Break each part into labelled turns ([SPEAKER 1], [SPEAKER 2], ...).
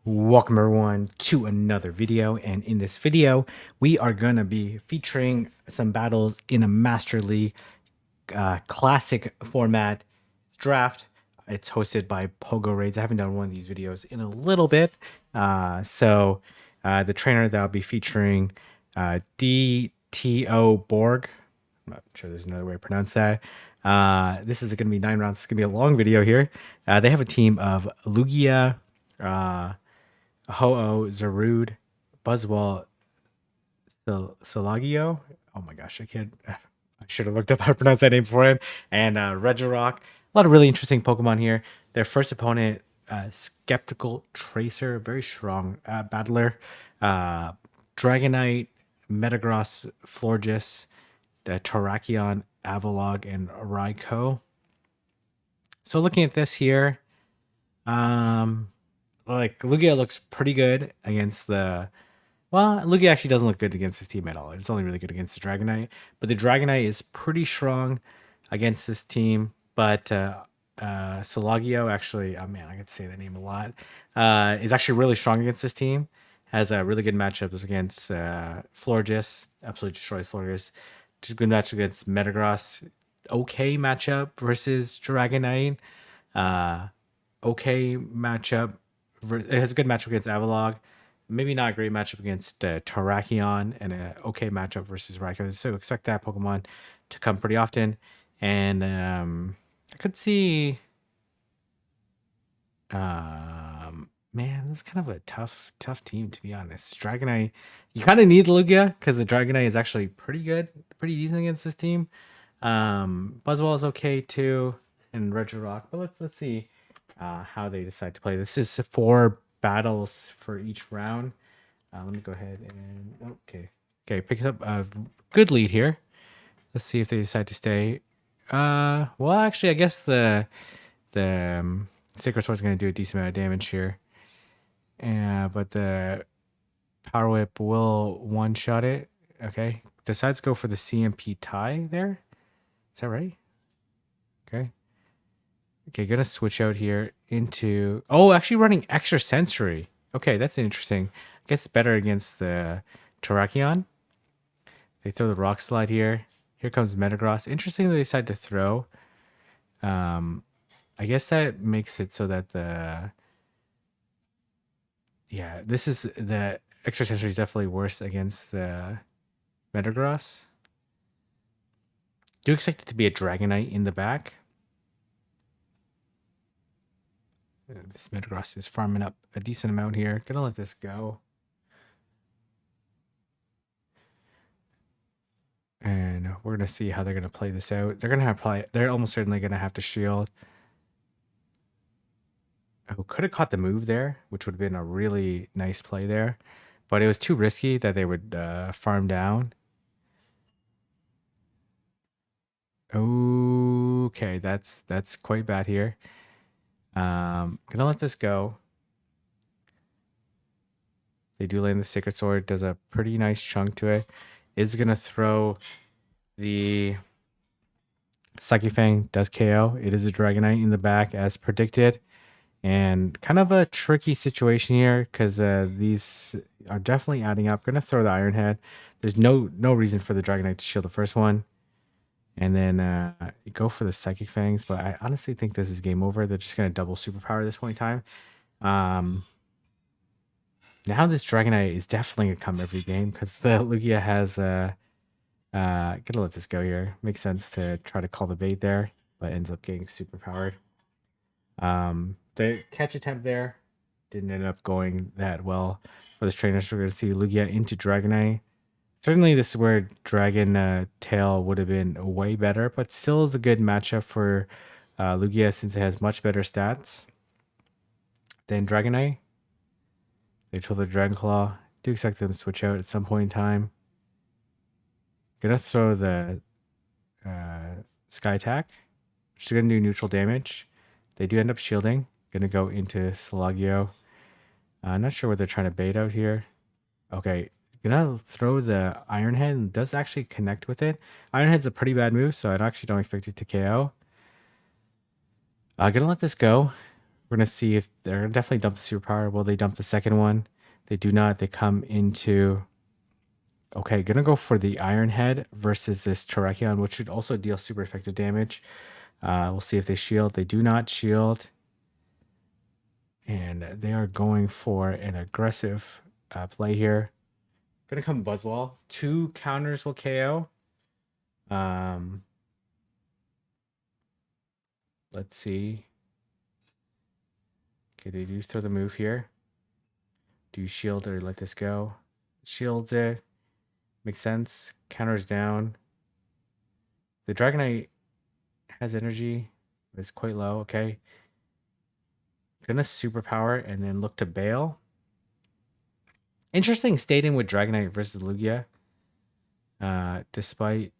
[SPEAKER 1] Welcome everyone to another video, and in this video we are going to be featuring some battles in a Master League classic format draft. It's hosted by Pogoraids. I haven't done one of these videos in a little bit. The trainer that I'll be featuring, DTO Borg. I'm not sure there's another way to pronounce that. This is going to be 9 rounds. It's going to be a long video here. They have a team of Lugia, Ho-Oh, Zarude, Buzzwell, Solageo. Oh my gosh, I can't. I should have looked up how to pronounce that name beforehand. And Regirock. A lot of really interesting Pokemon here. Their first opponent, Skeptical Tracer, very strong battler. Dragonite, Metagross, Florges, the Terrakion, Avalog, and Raikou. So looking at this here, like Lugia looks pretty good against the. Well, Lugia actually doesn't look good against this team at all. It's only really good against the Dragonite, but the Dragonite is pretty strong against this team. But Solageo actually, oh man, I could say that name a lot. Is actually really strong against this team. Has a really good matchups against Florges. Absolutely destroys Florges. Just good match against Metagross. Okay matchup versus Dragonite. Okay matchup. It has a good matchup against Avalog. Maybe not a great matchup against Terrakion, and an okay matchup versus Raikou. So expect that Pokemon to come pretty often. And I could see, man, this is kind of a tough team, to be honest. Dragonite, you kind of need Lugia because the Dragonite is actually pretty good, pretty decent against this team. Buzzwell is okay too, and Regirock. But let's see how they decide to play. This is 4 battles for each round. Let me go ahead and okay, picks up a good lead here. Let's see if they decide to stay. Well, actually, I guess the Sacred Sword is going to do a decent amount of damage here. But the Power Whip will one-shot it. Okay, decides to go for the CMP tie there. Is that right? Okay, gonna switch out here into... Oh, actually running Extra Sensory. Okay, that's interesting. I guess better against the Terrakion. They throw the Rock Slide here. Here comes Metagross. Interesting they decide to throw. I guess that makes it so that the... Yeah, this is... The Extra Sensory is definitely worse against the Metagross. Do expect it to be a Dragonite in the back. This Metagross is farming up a decent amount here. Gonna let this go. And we're gonna see how they're gonna play this out. They're almost certainly gonna have to shield. Oh, could have caught the move there, which would have been a really nice play there. But it was too risky that they would farm down. Okay, that's quite bad here. Gonna let this go. They do land the Sacred Sword, does a pretty nice chunk to it. Is gonna throw the Psychic Fang, does KO. It is a Dragonite in the back as predicted. And kind of a tricky situation here because these are definitely adding up. Gonna throw the Iron Head. There's no reason for the Dragonite to shield the first one. And then go for the Psychic Fangs, but I honestly think this is game over. They're just going to double Superpower at this point in time. Now this Dragonite is definitely going to come every game because the Lugia has... gonna let this go here. Makes sense to try to call the bait there, but ends up getting Superpowered. The catch attempt there didn't end up going that well for this trainer. So we're going to see Lugia into Dragonite. Certainly, this is where Dragon Tail would have been way better, but still is a good matchup for Lugia since it has much better stats than Dragonite. They throw the Dragon Claw. Do expect them to switch out at some point in time. Gonna throw the Sky Attack, which is gonna do neutral damage. They do end up shielding. Gonna go into Solgaleo. I'm not sure what they're trying to bait out here. Okay. Gonna throw the Iron Head and does actually connect with it. Iron Head's a pretty bad move, so I actually don't expect it to KO. Gonna let this go. We're gonna see if they're gonna definitely dump the superpower. Will they dump the second one? They do not. They come into. Okay, gonna go for the Iron Head versus this Terrakion, which should also deal super effective damage. We'll see if they shield. They do not shield. And they are going for an aggressive play here. Gonna come Buzzwall. 2 counters will KO. Let's see. Okay, they do throw the move here. Do you shield or let this go? Shields it. Makes sense. Counters down. The Dragonite has energy. It's quite low. Okay. Gonna superpower and then look to bail. Interesting staying with Dragonite versus Lugia. Despite.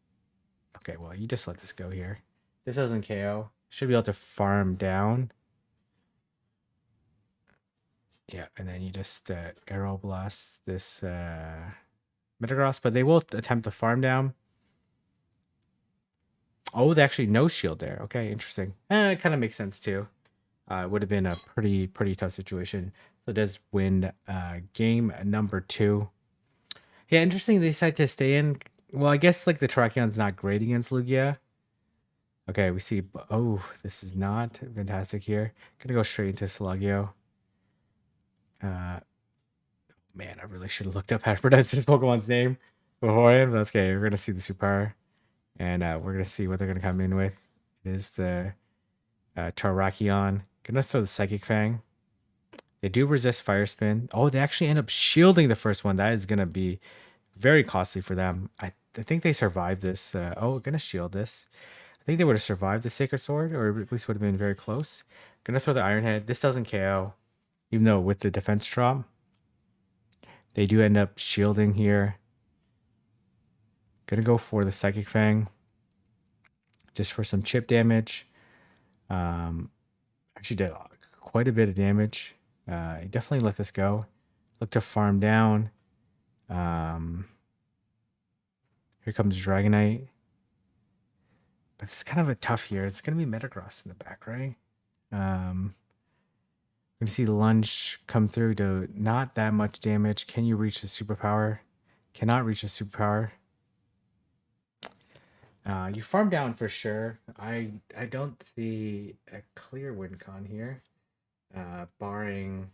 [SPEAKER 1] Okay, well, you just let this go here. This doesn't KO. Should be able to farm down. Yeah, and then you just arrow blast this Metagross, but they will attempt to farm down. Oh, they actually no shield there. Okay, interesting. It kind of makes sense too. It would have been a pretty tough situation. So it does win game number 2. Yeah, interesting. They decided to stay in. Well, I guess like the Terrakion's not great against Lugia. Okay, we see. Oh, this is not fantastic here. Gonna go straight into Solgaleo. Man, I really should have looked up how to pronounce this Pokemon's name beforehand. But that's okay. We're gonna see the Super, and we're gonna see what they're gonna come in with. It is the Terrakion. Gonna throw the Psychic Fang. They do resist Fire Spin. Oh, they actually end up shielding the first one. That is gonna be very costly for them. I think they survived this. Oh, gonna shield this. I think they would have survived the Sacred Sword, or at least would have been very close. Gonna throw the Iron Head. This doesn't KO, even though with the defense drop, they do end up shielding here. Gonna go for the Psychic Fang, just for some chip damage. Actually did quite a bit of damage. Definitely let this go. Look to farm down. Here comes Dragonite. But it's kind of a tough here. It's going to be Metagross in the back, right? We're going to see Lunge come through to not that much damage. Can you reach the superpower? Cannot reach the superpower. You farm down for sure. I don't see a clear win con here. Barring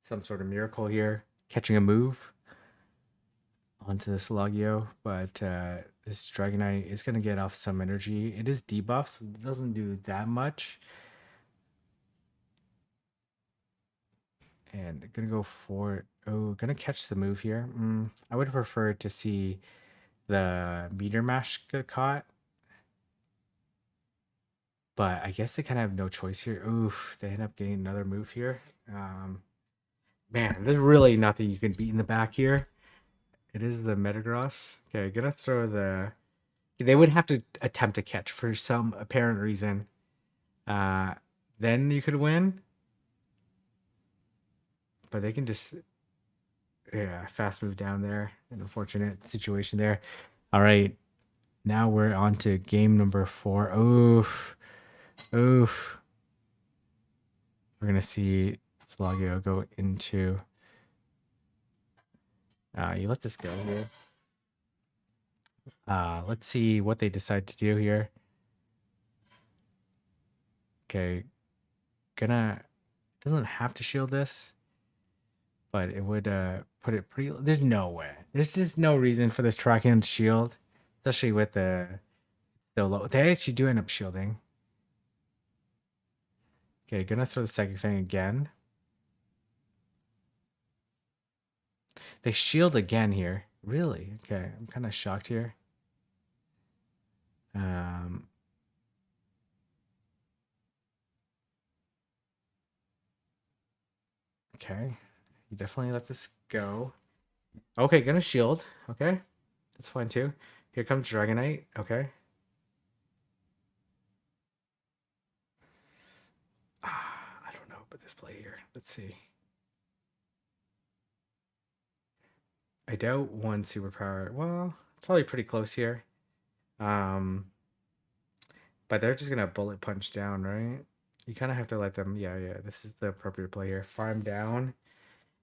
[SPEAKER 1] some sort of miracle here. Catching a move onto this Solgaleo, but this Dragonite is going to get off some energy. It is debuffed, so it doesn't do that much. And going to go for... Oh, going to catch the move here. I would prefer to see the Meteor Mash get caught. But I guess they kind of have no choice here. Oof, they end up getting another move here. Man, there's really nothing you can beat in the back here. It is the Metagross. Okay, gonna throw the... They would have to attempt to catch for some apparent reason. Then you could win. But they can just... Yeah, fast move down there. An unfortunate situation there. All right. Now we're on to game number 4. Oof. Oof. We're going to see Solgaleo go into... you let this go here. Let's see what they decide to do here. Okay. Doesn't have to shield this, but it would put it pretty... There's no way. There's just no reason for this Terrakion to shield, especially with the so low. They actually do end up shielding. Okay, gonna throw the Psychic Fang again. They shield again here. Really? Okay, I'm kind of shocked here. Okay, you definitely let this go. Okay, gonna shield. Okay, that's fine too. Here comes Dragonite. Okay. I don't know about this play here. Let's see. I doubt one superpower. Well, it's probably pretty close here. But they're just gonna bullet punch down, right? You kind of have to let them. Yeah, yeah. This is the appropriate play here. Farm down,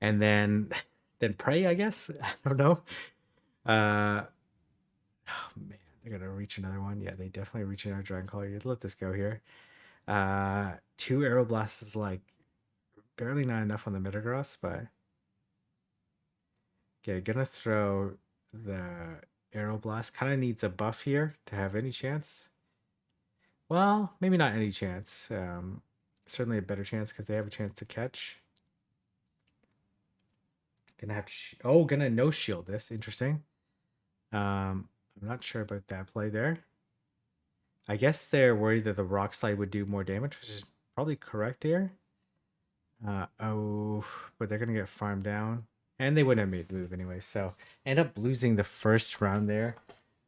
[SPEAKER 1] and then then pray. I guess I don't know. Oh man, they're gonna reach another one. Yeah, they definitely reach another dragon collar. You'd let this go here. Two arrow blasts is like barely not enough on the Metagross, but okay, gonna throw the arrow blast. Kind of needs a buff here to have any chance. Well, maybe not any chance. Certainly a better chance because they have a chance to catch. Gonna have to. Gonna no shield this. Interesting. I'm not sure about that play there. I guess they're worried that the rock slide would do more damage, which is probably correct here. But they're gonna get farmed down, and they wouldn't have made the move anyway. So end up losing the first round there.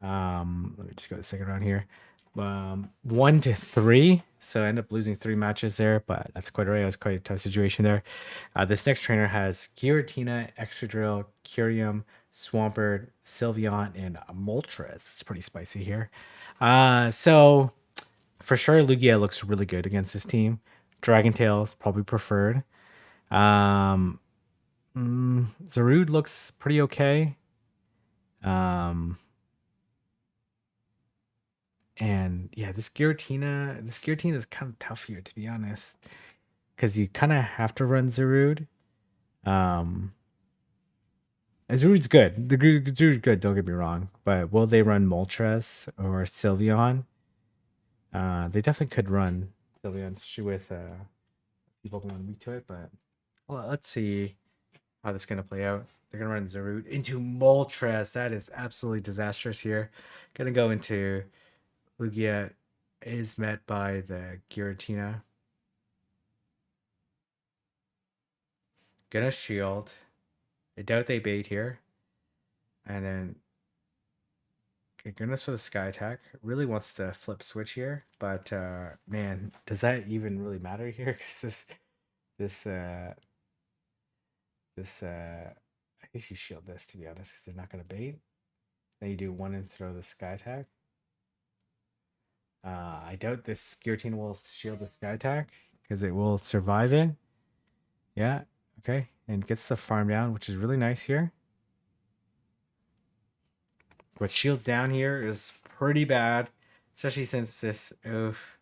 [SPEAKER 1] Let me just go to the second round here. 1-3. So I end up losing 3 matches there, but that's quite alright. It was quite a tough situation there. This next trainer has Giratina, Excadrill, Curium, Swampert, Sylveon, and Moltres. It's pretty spicy here. So for sure, Lugia looks really good against this team. Dragon Tail's probably preferred. Zarude looks pretty okay. And yeah, this Giratina is kind of tough here, to be honest, because you kind of have to run Zarude. And Zarude's good. The Zarude's good. Don't get me wrong, but will they run Moltres or Sylveon? They definitely could run Sylveon, especially with people going weak to it. But well, let's see how this is gonna play out. They're gonna run Zarude into Moltres. That is absolutely disastrous here. Gonna go into Lugia is met by the Giratina. Gonna shield. I doubt they bait here. And then okay, gonna throw the sky attack. Really wants to flip switch here, but man, does that even really matter here? Because this I guess you shield this, to be honest, because they're not gonna bait. Then you do one and throw the sky attack. I doubt this Giratina will shield the sky attack because it will survive it. Yeah, okay. And gets the farm down, which is really nice here. But shields down here is pretty bad, especially since this. Oof.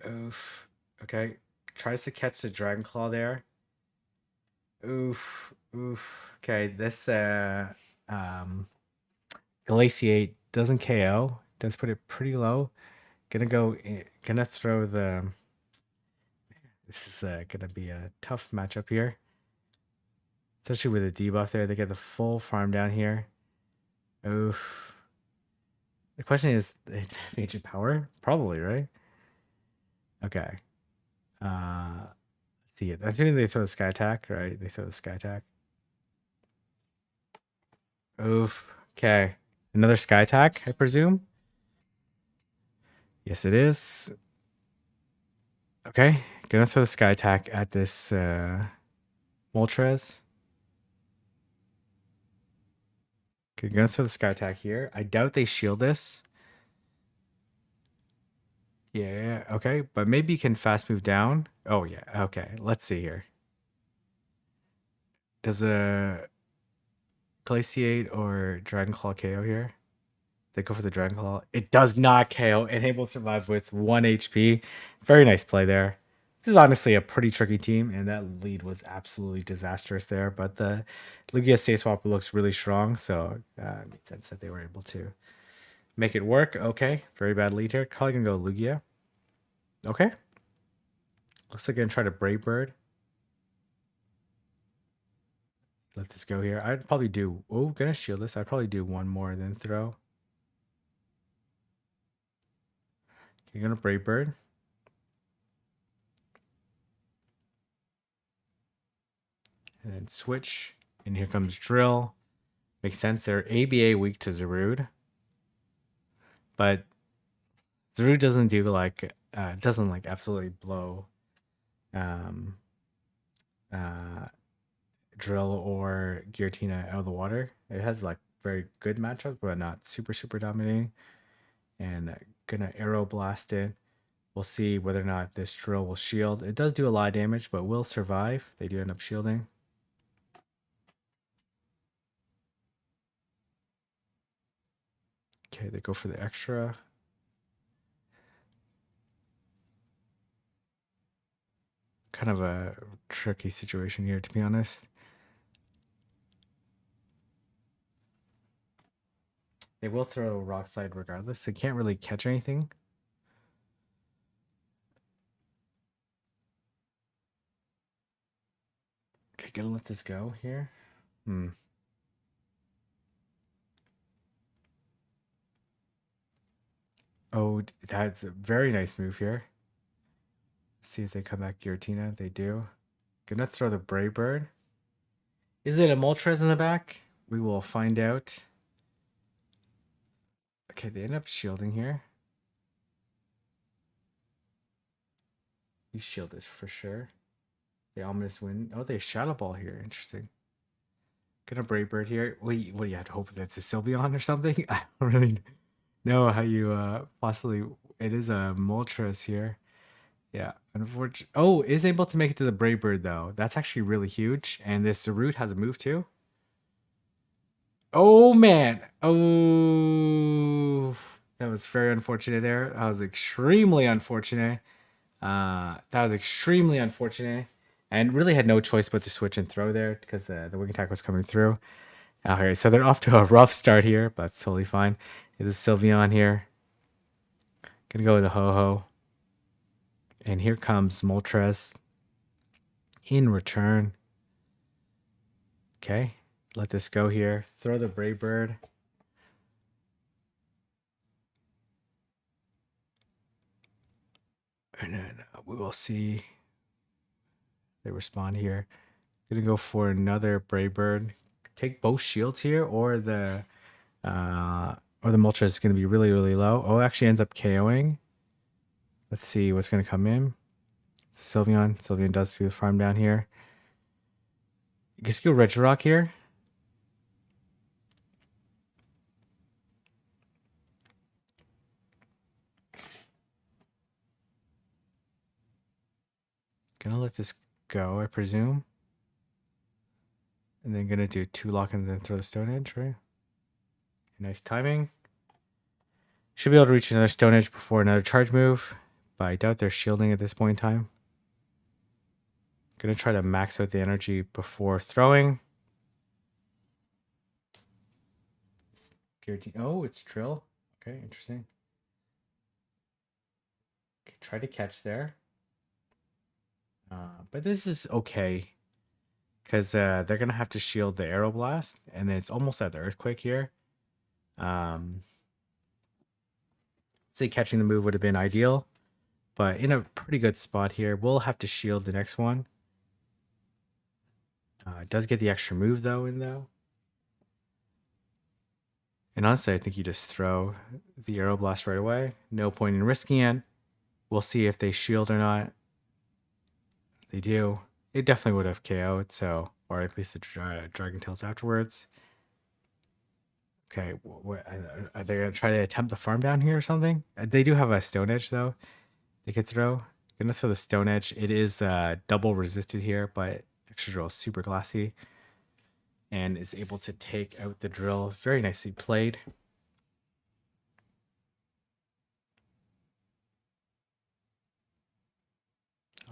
[SPEAKER 1] Oof. Okay. Tries to catch the Dragon Claw there. Oof. Oof. Okay, this Glaciate doesn't KO. Does put it pretty low. Gonna throw the. This is gonna be a tough matchup here, especially with a debuff there. They get the full farm down here. Oof. The question is, Ancient Power? Probably, right? Okay. Let's see it. That's when they throw the sky attack, right? They throw the sky attack. Oof. Okay. Another sky attack, I presume. Yes, it is. Okay. Gonna throw the sky attack at this Moltres. Okay, gonna throw the sky attack here. I doubt they shield this. Yeah, okay. But maybe you can fast move down. Oh, yeah. Okay. Let's see here. Does a Glaciate or Dragon Claw KO here? They go for the Dragon Claw. It does not KO and able to survive with 1 HP. Very nice play there. This is honestly a pretty tricky team, and that lead was absolutely disastrous there. But the Lugia State Swap looks really strong, so it made sense that they were able to make it work. Okay, very bad lead here. Probably gonna go Lugia. Okay. Looks like gonna try to Brave Bird. Let this go here. I'd probably do. Oh, gonna shield this. I'd probably do one more then throw. You're gonna Brave Bird. And then switch. And here comes Drill. Makes sense. They're ABA weak to Zarude. But Zarude doesn't do like doesn't like absolutely blow Drill or Giratina out of the water. It has like very good matchup, but not super dominating. And gonna arrow blast it. We'll see whether or not this drill will shield. It does do a lot of damage, but will survive. They do end up shielding. Okay, they go for the extra. Kind of a tricky situation here, to be honest. They will throw Rock Slide regardless, so you can't really catch anything. Okay, gonna let this go here. Oh, that's a very nice move here. Let's see if they come back Giratina. They do. Gonna throw the Brave Bird. Is it a Moltres in the back? We will find out. Okay, they end up shielding here. You shield this for sure. The Ominous Wind. Oh, they Shadow Ball here. Interesting. Gonna Brave Bird here. What do you have to hope that's a Sylveon or something? I don't really know how you possibly. It is a Moltres here. Yeah, unfortunately. Oh, is able to make it to the Brave Bird though. That's actually really huge. And this Root has a move too. Oh man. Oh, that was very unfortunate there. That was extremely unfortunate. That was extremely unfortunate. And really had no choice but to switch and throw there because the wing attack was coming through. Okay, so they're off to a rough start here, but that's totally fine. It is Sylveon here. Gonna go with the Ho-Ho. And here comes Moltres in return. Okay, let this go here. Throw the Brave Bird. And then we will see they respond here. Gonna go for another Brave Bird. Take both shields here, or the Moltres is gonna be really, really low. Oh, it actually ends up KOing. Let's see what's gonna come in. It's Sylveon. Sylveon does see the farm down here. You can go Regirock here. Gonna let this go, I presume. And then gonna do 2 lock and then throw the Stone Edge, right? Nice timing. Should be able to reach another Stone Edge before another charge move, but I doubt they're shielding at this point in time. Gonna try to max out the energy before throwing. Oh, it's Drill. Okay, interesting. Okay, try to catch there. But this is okay. Because they're going to have to shield the Aeroblast. And then it's almost at the Earthquake here. Say catching the move would have been ideal. But in a pretty good spot here. We'll have to shield the next one. It does get the extra move though in though. And honestly, I think you just throw the Aeroblast right away. No point in risking it. We'll see if they shield or not. They do. It definitely would have KO'd, so, or at least the Dragon Tails afterwards. Okay, are they gonna try to attempt the farm down here or something? They do have a Stone Edge though. They could throw. Gonna throw the Stone Edge. It is double resisted here, but extra drill is super glassy, and is able to take out the drill. Very nicely played.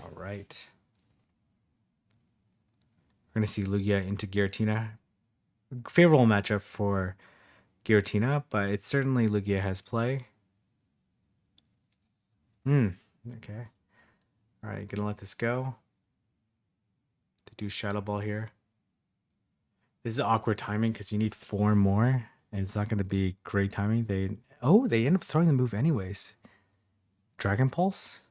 [SPEAKER 1] All right. We're going to see Lugia into Giratina. Favorable matchup for Giratina, but it's certainly Lugia has play. Okay. All right, gonna let this go. They do Shadow Ball here. This is awkward timing because you need 4 more, and it's not going to be great timing. They end up throwing the move anyways. Dragon Pulse.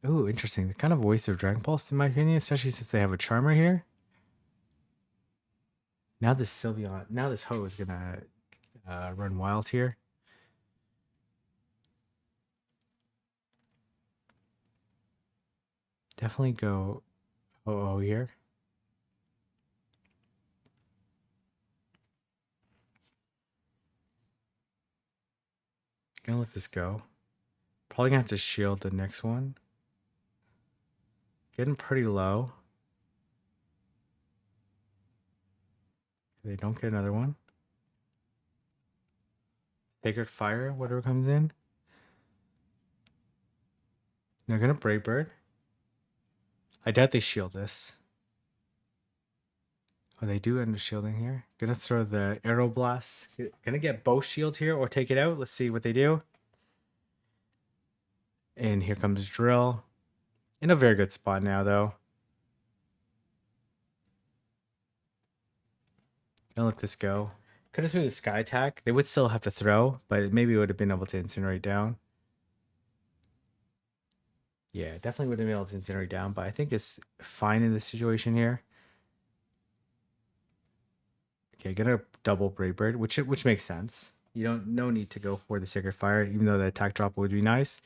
[SPEAKER 1] Oh, interesting. They're kind of a waste of Dragon Pulse in my opinion, especially since they have a Charmer here. Now this Sylveon, now this Ho is gonna run wild here. Definitely go Ho here. Gonna let this go. Probably gonna have to shield the next one. Getting pretty low. They don't get another one. Sacred Fire, whatever comes in. They're gonna Brave Bird. I doubt they shield this. Oh, they do end up shielding here. Gonna throw the Arrow Blast. Gonna get both shields here or take it out. Let's see what they do. And here comes Drill. In a very good spot now, though. Gonna let this go. Could have threw the Sky Attack. They would still have to throw, but maybe would have been able to incinerate down. Yeah, definitely would have been able to incinerate down, but I think it's fine in this situation here. Okay, gonna double Brave Bird, which makes sense. You don't no need to go for the Sacred Fire, even though the attack drop would be nice.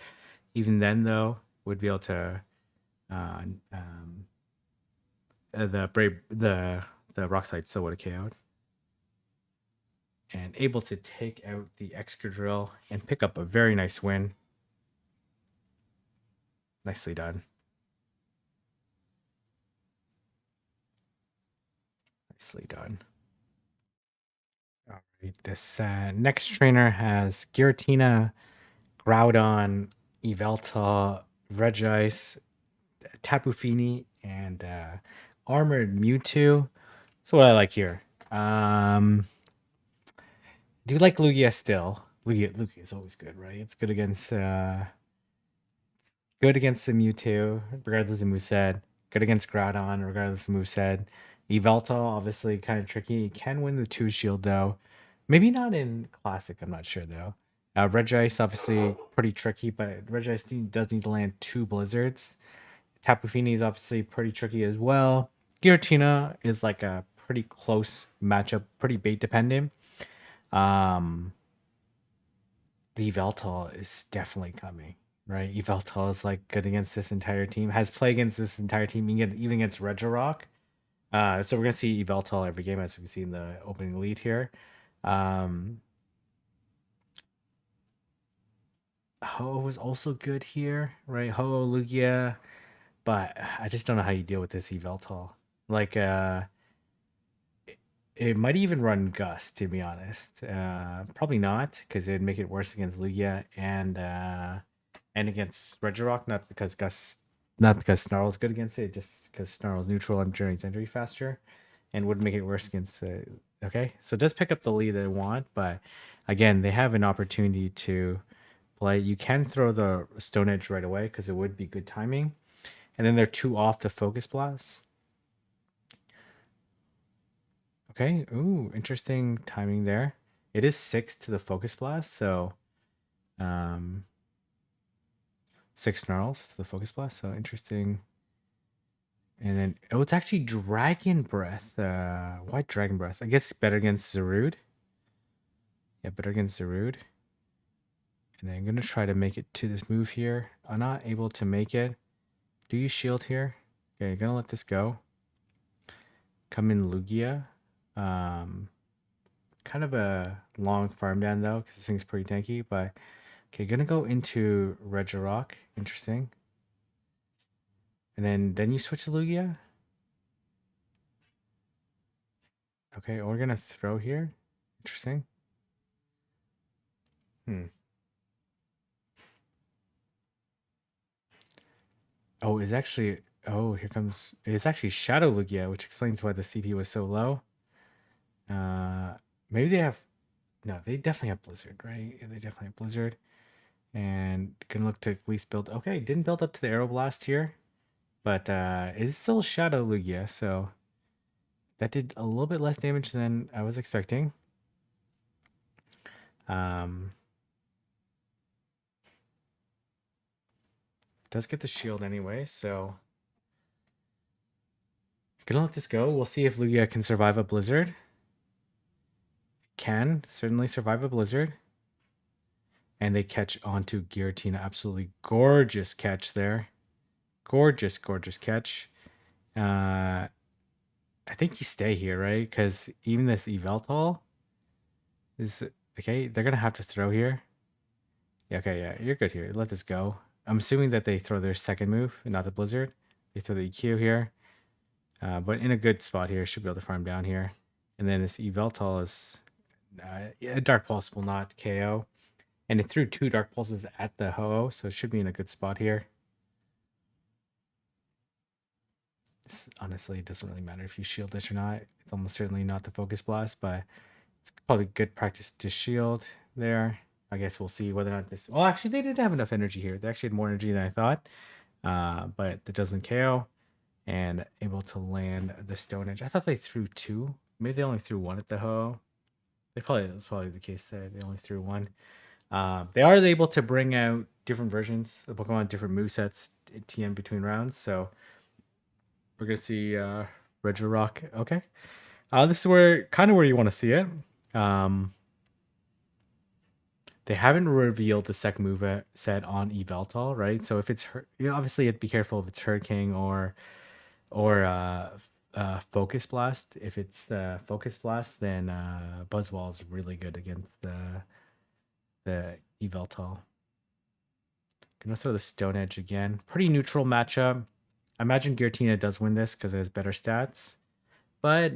[SPEAKER 1] Even then, though, would be able to the Rock Slide still would have KO'd. And able to take out the Excadrill and pick up a very nice win. Nicely done. Nicely done. All right, this next trainer has Giratina, Groudon, Yveltal, Regice, Tapu Fini, and Armored Mewtwo. That's what I like here. Do you like Lugia still? Lugia is always good, right? It's good against the Mewtwo, regardless of moveset. Good against Groudon, regardless of moveset. Yveltal, obviously kind of tricky. He can win the 2 shield though. Maybe not in Classic, I'm not sure though. Regice, obviously pretty tricky, but Regice does need to land 2 Blizzards. Tapu Fini is obviously pretty tricky as well. Giratina is like a pretty close matchup, pretty bait dependent. The Yveltal is definitely coming, right? Yveltal is like good against this entire team, has play against this entire team, even against Regirock. So we're gonna see Yveltal every game, as we can see in the opening lead here. Ho was also good here, right? Ho, Lugia, but I just don't know how you deal with this Yveltal. Like, it might even run Gust, to be honest. Probably not, because it'd make it worse against Lugia and against Regirock. Not because Snarl's good against it, just because Snarl's neutral and generates injury faster, and would make it worse against. Okay, so it does pick up the lead they want, but again, they have an opportunity to play. You can throw the Stone Edge right away because it would be good timing, and then they're 2 off the Focus Blast. Okay. Ooh, interesting timing there. It is 6 to the Focus Blast, so 6 Snarls to the Focus Blast, so interesting. And then it's actually Dragon Breath. Why Dragon Breath? I guess better against Zarude. Yeah, better against Zarude. And then I'm gonna try to make it to this move here. I'm not able to make it. Do you shield here? Okay, I'm gonna let this go. Come in Lugia. Kind of a long farm down though, because this thing's pretty tanky, but okay, gonna go into Regirock. Interesting. And then you switch to Lugia. Okay, we're gonna throw here. Interesting. Oh, it's actually here comes it's actually Shadow Lugia, which explains why the CP was so low. Maybe they have no, they definitely have Blizzard, right? Yeah, they definitely have Blizzard. And can look to at least build. Okay, didn't build up to the Aeroblast here, but it's still Shadow Lugia, so that did a little bit less damage than I was expecting. Does get the shield anyway, so gonna let this go. We'll see if Lugia can survive a Blizzard. Can certainly survive a Blizzard. And they catch onto Giratina. Absolutely gorgeous catch there. Gorgeous, gorgeous catch. I think you stay here, right? Because even this Yveltal is okay. They're gonna have to throw here. Yeah, okay, yeah, you're good here. Let this go. I'm assuming that they throw their second move, not the Blizzard. They throw the EQ here, but in a good spot here. Should be able to farm down here. And then this Yveltal is yeah, Dark Pulse will not KO. And it threw 2 Dark Pulses at the Ho-Oh, so it should be in a good spot here. Honestly, it doesn't really matter if you shield this or not. It's almost certainly not the Focus Blast, but it's probably good practice to shield there. I guess we'll see whether or not this... Well, actually, they did have enough energy here. They actually had more energy than I thought, but it doesn't KO. And able to land the Stone Edge. I thought they threw 2. Maybe they only threw 1 at the Ho. That's probably the case there. They only threw 1. They are able to bring out different versions of Pokemon, different movesets, TM between rounds. So we're gonna see Regirock. Okay, this is where you want to see it. They haven't revealed the second move set on Yveltal, right? So if it's obviously be careful if it's Hurricane or Focus Blast. If it's Focus Blast, then Buzzwole is really good against the Yveltal. Gonna throw the Stone Edge again. Pretty neutral matchup. I imagine Giratina does win this because it has better stats. But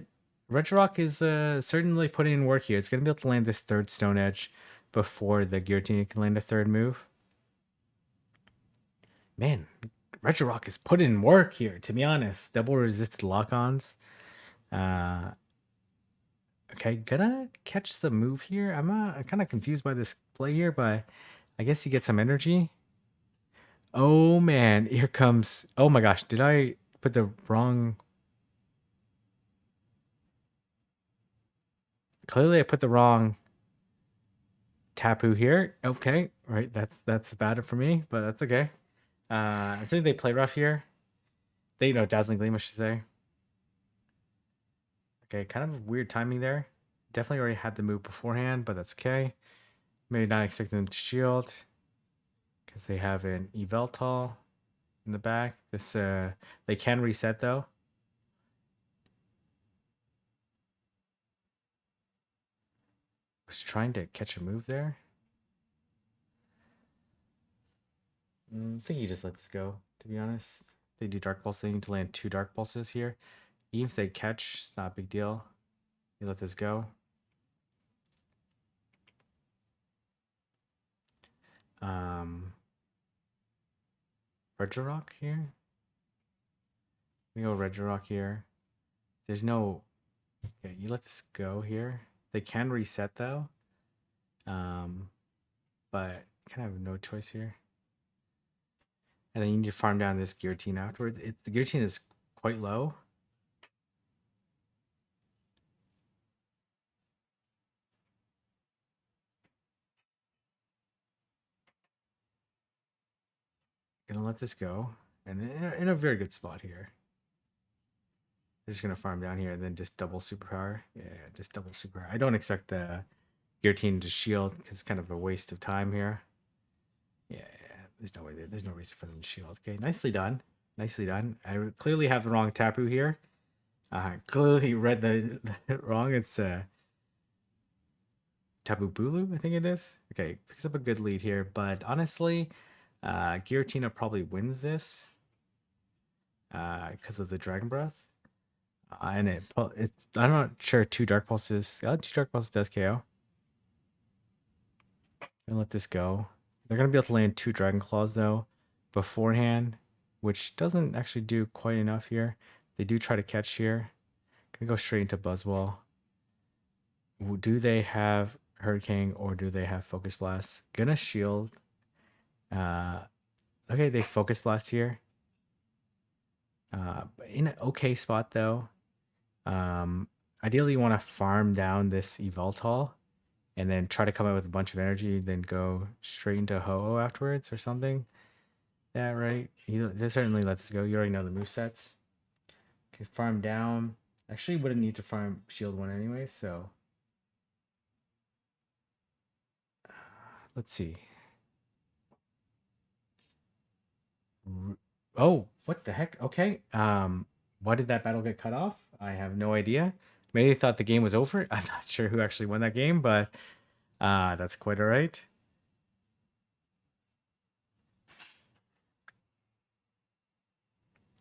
[SPEAKER 1] Regirock is certainly putting in work here. It's gonna be able to land this third Stone Edge before the Giratina can land a third move. Man, Regirock is putting in work here, to be honest. Double resisted lock-ons. Okay, gonna catch the move here. I'm kind of confused by this play here, but I guess you get some energy. Oh man, here comes. Oh my gosh, did I put the wrong? Clearly, I put the wrong Tapu here. Okay, right. That's bad for me, but that's okay. I think they play rough here. They Dazzling Gleam, I should say. Okay, kind of weird timing there. Definitely already had the move beforehand, but that's okay. Maybe not expecting them to shield because they have an Yveltal in the back. This they can reset though. Was trying to catch a move there. I think you just let this go, to be honest. They do Dark Pulse. They need to land 2 Dark Pulses here. Even if they catch, it's not a big deal. You let this go. Regirock here. We go Regirock here. There's no... Okay, you let this go here. They can reset though. But kind of have no choice here. And then you need to farm down this Giratina afterwards. The Giratina is quite low. Gonna let this go. And in a very good spot here. They're just gonna farm down here and then just double superpower. Yeah, just double superpower. I don't expect the Giratina to shield because it's kind of a waste of time here. Yeah, there's no way. There's no reason for them to shield. Okay, nicely done. Nicely done. I clearly have the wrong Tapu here. Clearly read the wrong. It's Tapu Bulu, I think it is. Okay, picks up a good lead here, but honestly, Giratina probably wins this because of the Dragon Breath. And I'm not sure 2 Dark Pulses. 2 Dark Pulses does KO. And let this go. They're gonna be able to land 2 Dragon Claws though beforehand, which doesn't actually do quite enough here. They do try to catch here. Gonna go straight into Buzzwole. Do they have Hurricane or do they have Focus Blast? Gonna shield. Okay, they Focus Blast here. In an okay spot though. Ideally you want to farm down this Yveltal and then try to come out with a bunch of energy, then go straight into Ho-Oh afterwards or something. Yeah, right. You certainly let this go. You already know the movesets. Okay, farm down. Actually, wouldn't need to farm shield 1 anyway, so let's see. Oh, what the heck? Okay. Why did that battle get cut off? I have no idea. Maybe they thought the game was over. I'm not sure who actually won that game, but that's quite all right.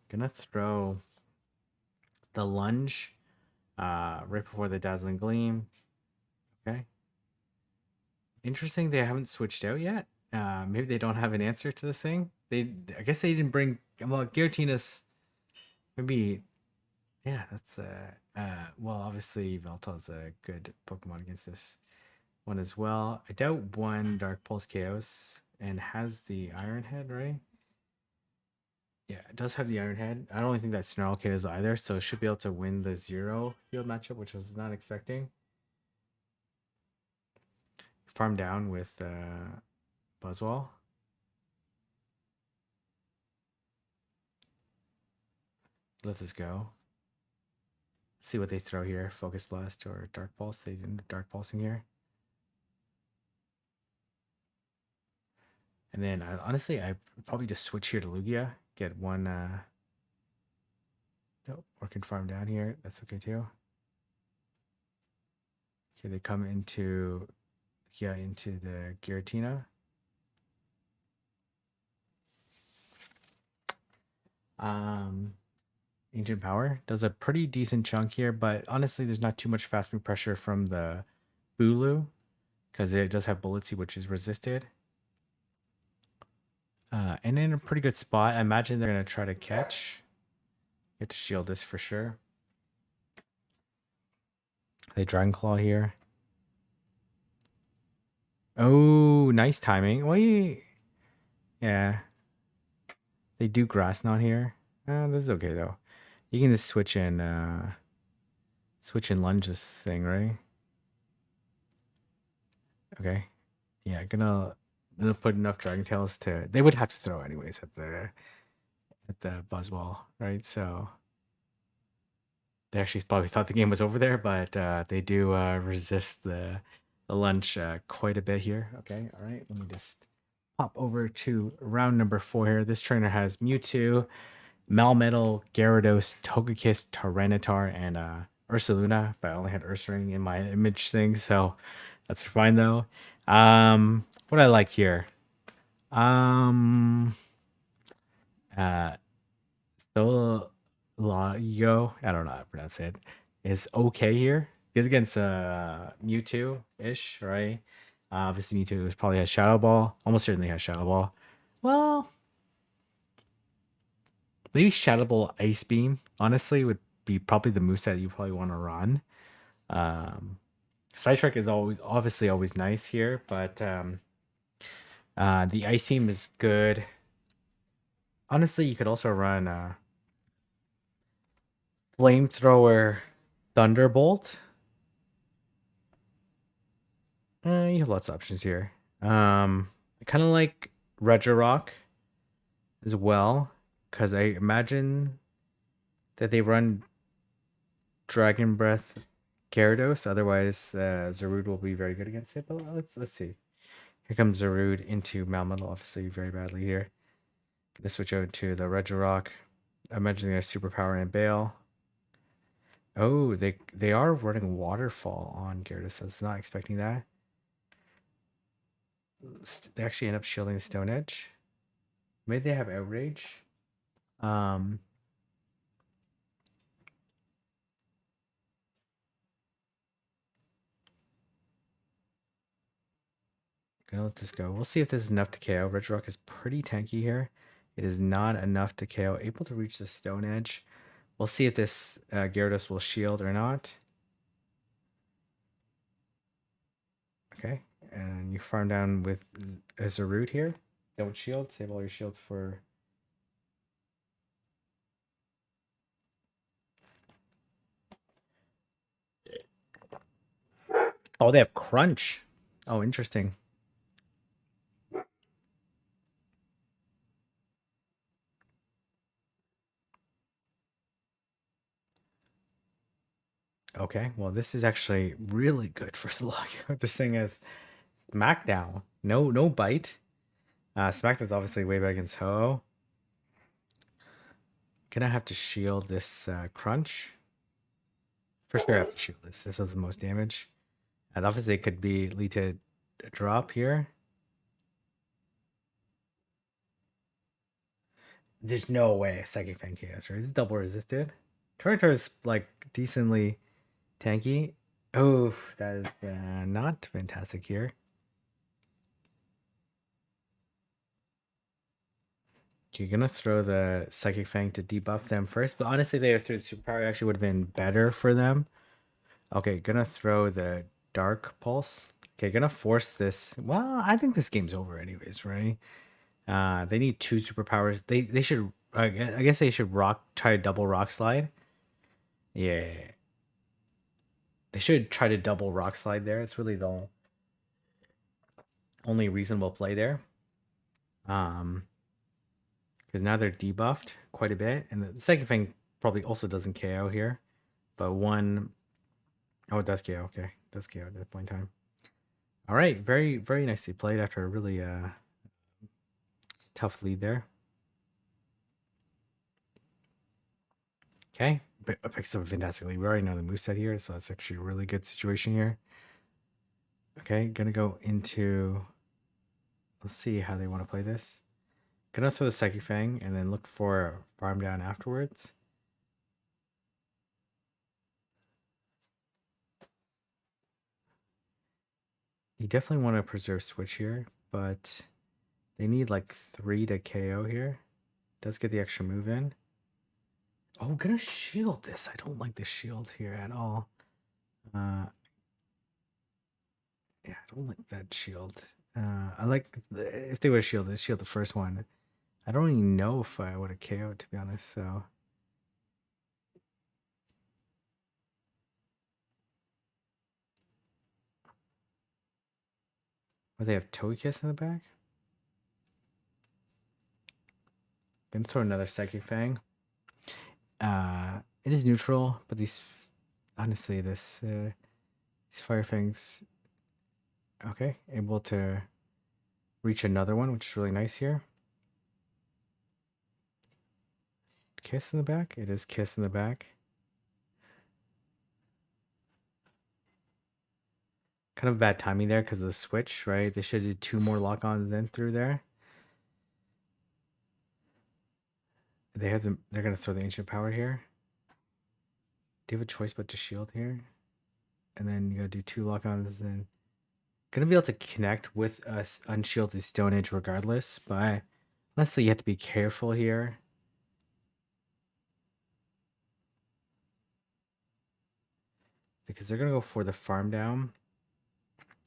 [SPEAKER 1] Gonna throw the lunge right before the dazzling gleam. Okay. Interesting. They haven't switched out yet. Maybe they don't have an answer to this thing. I guess they didn't bring. Well, Giratina's maybe. Yeah, that's well, obviously Veltal's a good Pokemon against this one as well. I doubt one Dark Pulse Chaos and has the Iron Head, right? Yeah, it does have the Iron Head. I don't think that Snarl KOs either, so it should be able to win the 0 field matchup, which I was not expecting. Farm down with Buzzwole. Let this go. See what they throw here. Focus Blast or Dark Pulse. They didn't Dark Pulsing here. And then honestly, I probably just switch here to Lugia. Get one. Nope, or can farm down here. That's okay too. Okay, they come into the Giratina. Ancient Power does a pretty decent chunk here, but honestly, there's not too much fast move pressure from the Bulu because it does have Bullet Seed, which is resisted. And in a pretty good spot. I imagine they're going to try to catch. You have to shield this for sure. They Dragon Claw here. Oh, nice timing. Wait. Yeah. They do Grass Knot here. This is okay, though. You can just switch in lunge this thing, right? Okay. Yeah, gonna put enough Dragon Tails to. They would have to throw anyways at the Buzzwole, right? So they actually probably thought the game was over there, but they do resist the lunge quite a bit here. Okay, all right. Let me just pop over to round number 4 here. This trainer has Mewtwo, Melmetal, Gyarados, Togekiss, Tyranitar, and Ursaluna, but I only had Ursaring in my image thing, so that's fine though. What I like here. Uh Solgaleo, I don't know how to pronounce it, is okay here. Good against Mewtwo-ish, right? Obviously Mewtwo probably has Shadow Ball. Almost certainly has Shadow Ball. Well, maybe Shadow Ball Ice Beam, honestly, would be probably the moveset you probably want to run. Sidetrack is obviously always nice here, but the Ice Beam is good. Honestly, you could also run Flamethrower Thunderbolt. You have lots of options here. I kind of like Regirock as well, because I imagine that they run Dragon Breath Gyarados. Otherwise, Zarude will be very good against it. But let's see. Here comes Zarude into Melmetal, obviously very badly here. Gonna switch out to the Regirock. I imagine they're Superpower and Bale. Oh, they are running Waterfall on Gyarados. I was not expecting that. They actually end up shielding the Stone Edge. Maybe they have Outrage. Um, Gonna let this go. We'll see if this is enough to KO. Regirock is pretty tanky here. It is not enough to KO. Able to reach the Stone Edge. We'll see if this Gyarados will shield or not. Okay, and you farm down with Zarude here. Don't shield. Save all your shields for... Oh, they have Crunch. Oh, interesting. Okay, well, this is actually really good for Solgaleo. This thing is Smackdown. No bite. Smackdown's obviously way back against Ho. Gonna have to shield this Crunch. For sure I have to shield this. This does the most damage. And obviously it could lead to a drop here. There's no way Psychic Fang KS, right? It's double resisted. Tyranitar is like decently tanky. Oh, that is not fantastic here. You're gonna throw the Psychic Fang to debuff them first, but honestly, they threw the superpower actually would have been better for them. Okay, gonna throw the Dark Pulse. Okay, gonna force this. Well, I think this game's over anyways, right? They need two superpowers. They should. I guess they should try to double rock slide. Yeah, they should try to double rock slide there. It's really the only reasonable play there. Because now they're debuffed quite a bit, and the second thing probably also doesn't KO here, but one oh, it does KO. Okay, it does KO at that point in time. All right, very nicely played after a really tough lead there. Okay, picks up fantastically. We already know the moveset here, so that's actually a really good situation here. Okay, gonna go into. Let's see how they want to play this. Gonna throw the Psychic Fang and then look for farm down afterwards. You definitely want to preserve switch here, but they need like 3 to KO here. Does get the extra move in. Oh, gonna shield this. I don't like the shield here at all. Yeah, I don't like that shield. I like if they would shield the first one. I don't even know if I would have KO'd, to be honest. So or they have Togekiss in the back. Gonna throw another Psychic Fang. It is neutral, but these honestly these Fire Fangs. Okay, able to reach another one, which is really nice here. Kiss in the back? It is Kiss in the back. Kind of bad timing there because of the switch, right? They should do 2 more lock-ons then through there. They have them. They're gonna throw the ancient power here. Do you have a choice but to shield here? And then you gotta do 2 lock-ons. Then gonna be able to connect with us unshielded Stone Age regardless. But honestly, you have to be careful here. Because they're gonna go for the farm down.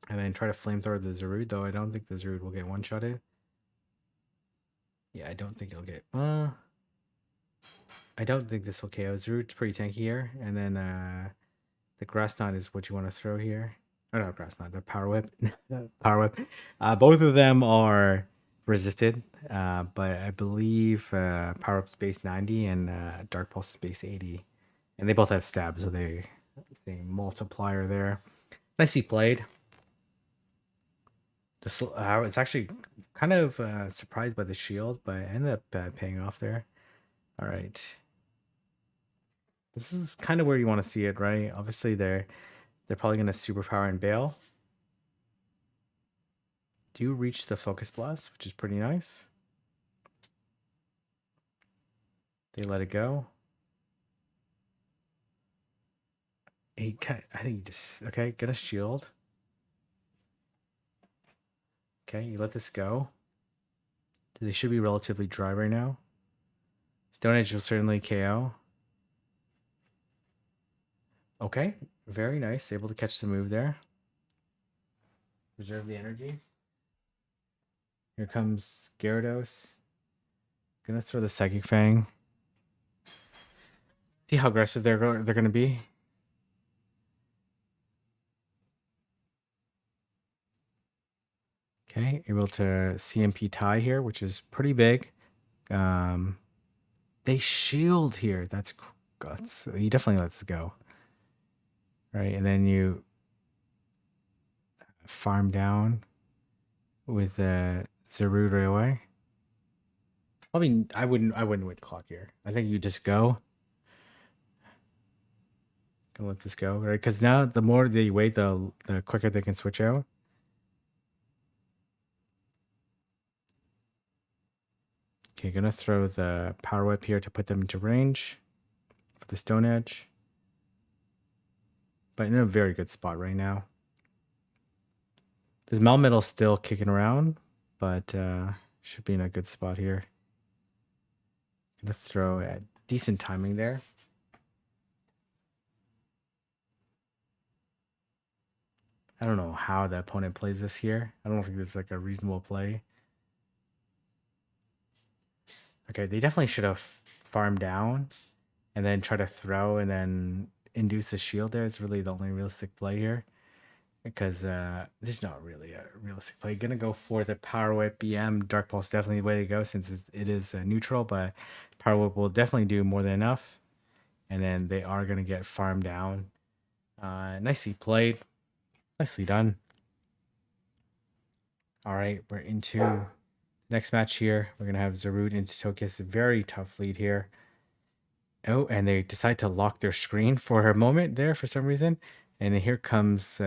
[SPEAKER 1] And then try to flamethrower the Zarude, though I don't think the Zarude will get one-shotted. Yeah, I don't think he'll get... I don't think this will KO. Zarude's pretty tanky here. And then the Grass Knot is what you want to throw here. Oh, no, Grass Knot, the Power Whip. Power Whip. Both of them are resisted, but I believe Power Whip's base 90 and Dark Pulse is base 80. And they both have stabs, so they multiplier there. Nicely played. I was actually kind of surprised by the shield, but I ended up paying off there. All right. This is kind of where you want to see it, right? Obviously, they're probably going to superpower and bail. Do you reach the focus blast, which is pretty nice. They let it go. I think he just okay. Get a shield. Okay, you let this go. They should be relatively dry right now. Stone Age will certainly KO. Okay, very nice. Able to catch the move there. Reserve the energy. Here comes Gyarados. Gonna throw the Psychic Fang. See how aggressive they're gonna be. Okay, able to CMP tie here, which is pretty big. They shield here. That's guts. You definitely let this go. Right, and then you farm down with Zarude right away. I mean, I wouldn't wait the clock here. I think you just go. Gonna let this go, right? Because now the more they wait, the quicker they can switch out. Okay, gonna throw the Power Whip here to put them into range for the Stone Edge. But in a very good spot right now. This Melmetal's still kicking around, but should be in a good spot here. Gonna throw at decent timing there. I don't know how the opponent plays this here. I don't think this is like a reasonable play. Okay, they definitely should have farmed down and then try to throw and then induce a shield there. It's really the only realistic play here. Because this is not really a realistic play. Gonna go for the Power Whip BM. Dark Pulse definitely the way to go since it is neutral, but Power Whip will definitely do more than enough. And then they are gonna get farmed down. Nicely played. Nicely done. All right, we're into next match here. We're gonna have Zarude into Tokias. A very tough lead here. Oh, and they decide to lock their screen for a moment there for some reason. And then here comes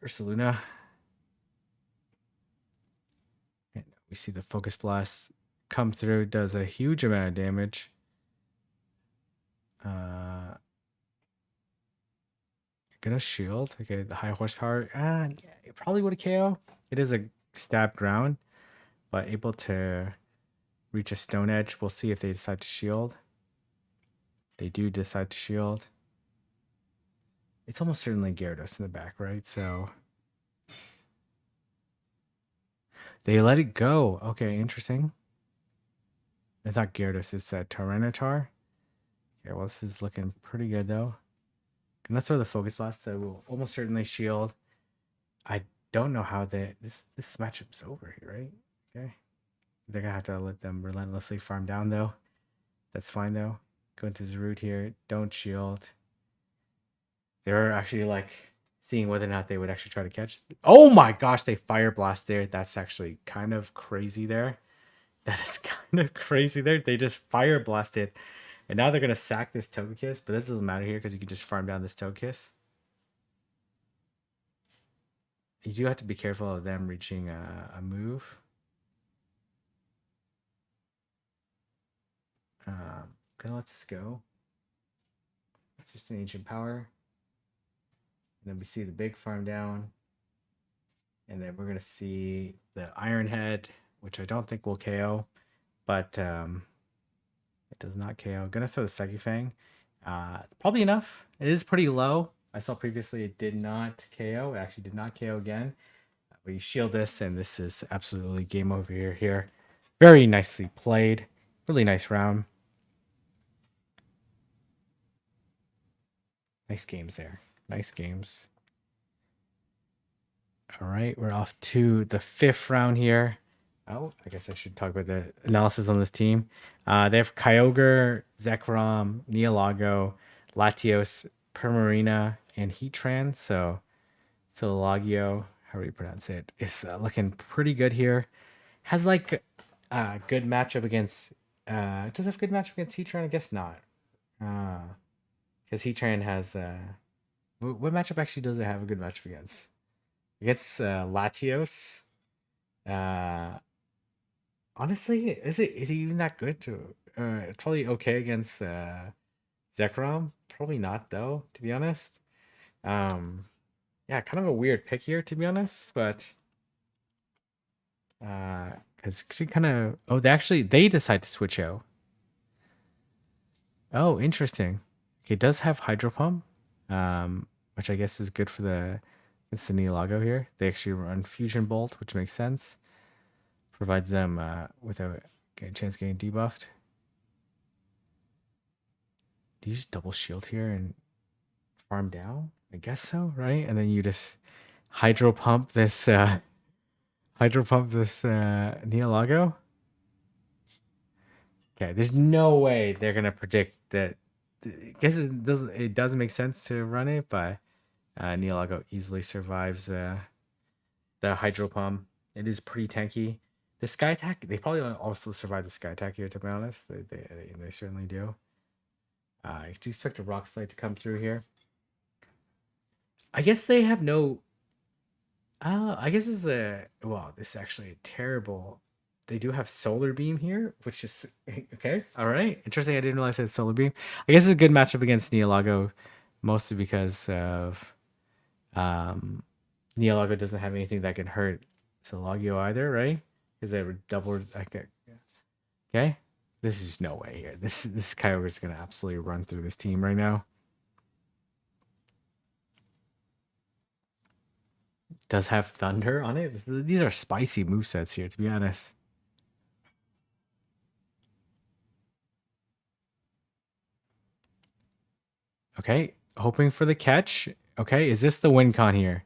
[SPEAKER 1] Ursaluna. And we see the Focus Blast come through, does a huge amount of damage. Gonna shield. Okay, the high horsepower. Yeah, it probably would have KO. It is a stab ground, but able to reach a Stone Edge. We'll see if they decide to shield. They do decide to shield. It's almost certainly Gyarados in the back, right? So they let it go. Okay, interesting. It's not Gyarados, it's Tyranitar. Okay, well, this is looking pretty good, though. Gonna throw the Focus Blast that will almost certainly shield. I don't know how this matchup's over here, right? Okay. They're gonna have to let them relentlessly farm down, though. That's fine, though. Go into Zarude here. Don't shield. They're actually like seeing whether or not they would actually try to catch. Oh my gosh, they Fire Blast there. That's actually kind of crazy there. That is kind of crazy there. They just Fire Blasted. And now they're going to sack this Togekiss, but this doesn't matter here because you can just farm down this Togekiss. You do have to be careful of them reaching a move. Gonna let this go. Just an Ancient Power. And then we see the big farm down. And then we're going to see the Iron Head, which I don't think will KO. But it does not KO. Gonna throw the Psychic Fang. Probably enough. It is pretty low. I saw previously it did not KO. It actually did not KO again. But you shield this, and this is absolutely game over here. Very nicely played. Really nice round. Nice games there. Nice games. All right, we're off to the 5th round here. Oh, I guess I should talk about the analysis on this team. They have Kyogre, Zekrom, Nialago, Latios, Primarina, and Heatran. So Solgaleo, how do you pronounce it, is looking pretty good here. Has like a good matchup against. Does it have a good matchup against Heatran? I guess not. Because Heatran has. What matchup actually does it have a good matchup against? Against Latios. Honestly, is it even that good to it's probably okay against Zekrom? Probably not though, to be honest. Yeah, kind of a weird pick here to be honest, but because she kind of they decide to switch out. Oh, interesting. Okay, it does have Hydro Pump, which I guess is good for it's the Nialago here. They actually run Fusion Bolt, which makes sense. Provides them with a chance of getting debuffed. Do you just double shield here and farm down? I guess so, right? And then you just hydro pump this Nialago. Okay, there's no way they're gonna predict that. I guess it doesn't make sense to run it, but Nialago easily survives the hydro pump. It is pretty tanky. The Sky Attack, they probably also survive the Sky Attack here, to be honest. They certainly do. I do expect a Rock Slide to come through here. I guess they have no. I guess this is this is actually a terrible they do have Solar Beam here, which is okay. All right, interesting. I didn't realize it had Solar Beam. I guess it's a good matchup against Nialago, mostly because of um, Nialago doesn't have anything that can hurt Solgaleo either, right? Because they were double. Okay, this is no way here. This Kyogre is gonna absolutely run through this team right now. Does have Thunder on it. These are spicy movesets here, to be honest. Okay, hoping for the catch. Okay, is this the win con here?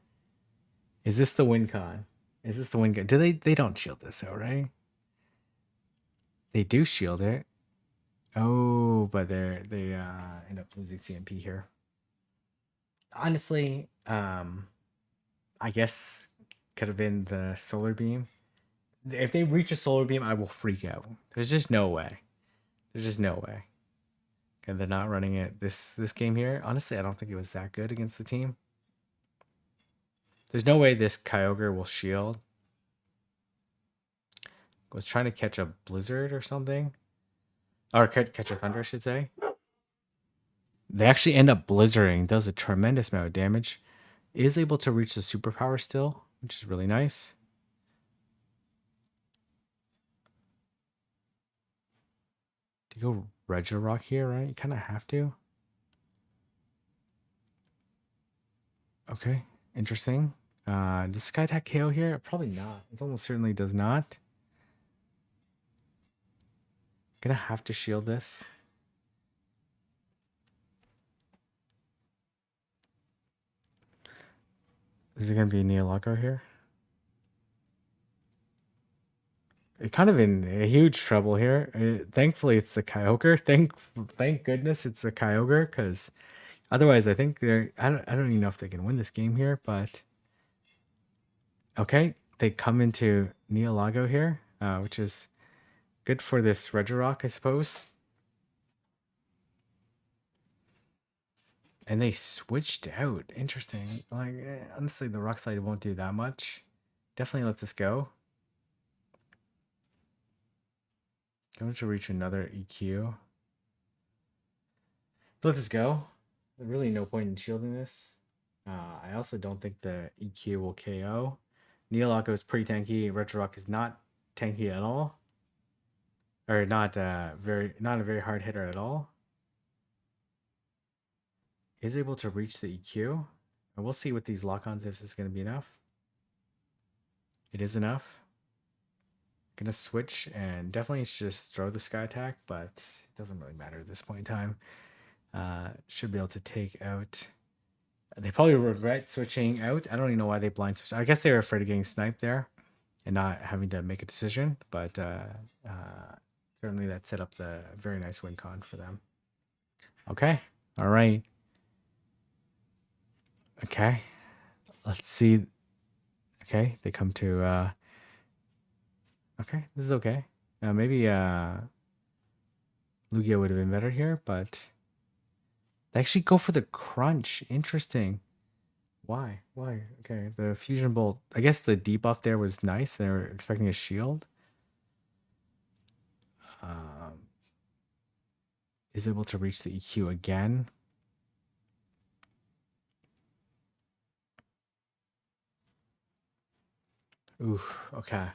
[SPEAKER 1] Is this the win con? Is this the win con? Do they don't shield this though, right? They do shield it. Oh, but they end up losing CMP here. Honestly, I guess could have been the Solar Beam. If they reach a Solar Beam, I will freak out. There's just no way. There's just no way. And they're not running it this game here. Honestly, I don't think it was that good against the team. There's no way this Kyogre will shield. I was trying to catch a Blizzard or something. Or catch a Thunder, I should say. They actually end up blizzarding. Does a tremendous amount of damage. Is able to reach the superpower still, which is really nice. Do you go Regirock here, right? You kind of have to. Okay, interesting. Does Sky Attack KO here? Probably not. It almost certainly does not. Gonna have to shield this. Is it gonna be Nialago here? It's kind of in a huge trouble here. Thankfully, it's the Kyogre. Thank goodness it's the Kyogre, because otherwise, I think I don't even know if they can win this game here. But okay, they come into Nialago here, which is good for this Regirock, I suppose. And they switched out. Interesting. Like, honestly, the Rock Slide won't do that much. Definitely let this go. Going to reach another EQ. Let this go. There's really no point in shielding this. I also don't think the EQ will KO. Nialago is pretty tanky. Regirock is not tanky at all. Or not a very hard hitter at all. Is able to reach the EQ. And we'll see with these lock-ons if it's going to be enough. It is enough. Gonna switch and definitely just throw the Sky Attack, but it doesn't really matter at this point in time. Should be able to take out. They probably regret switching out. I don't even know why they blind switched. I guess they were afraid of getting sniped there and not having to make a decision, but certainly that set up the very nice win con for them. Okay. All right. Okay. Let's see. Okay. They come to okay, this is okay. Maybe Lugia would have been better here, but they actually go for the crunch. Interesting. Why? Why? Okay, the Fusion Bolt. I guess the debuff there was nice. They were expecting a shield. Is able to reach the EQ again. Ooh, okay.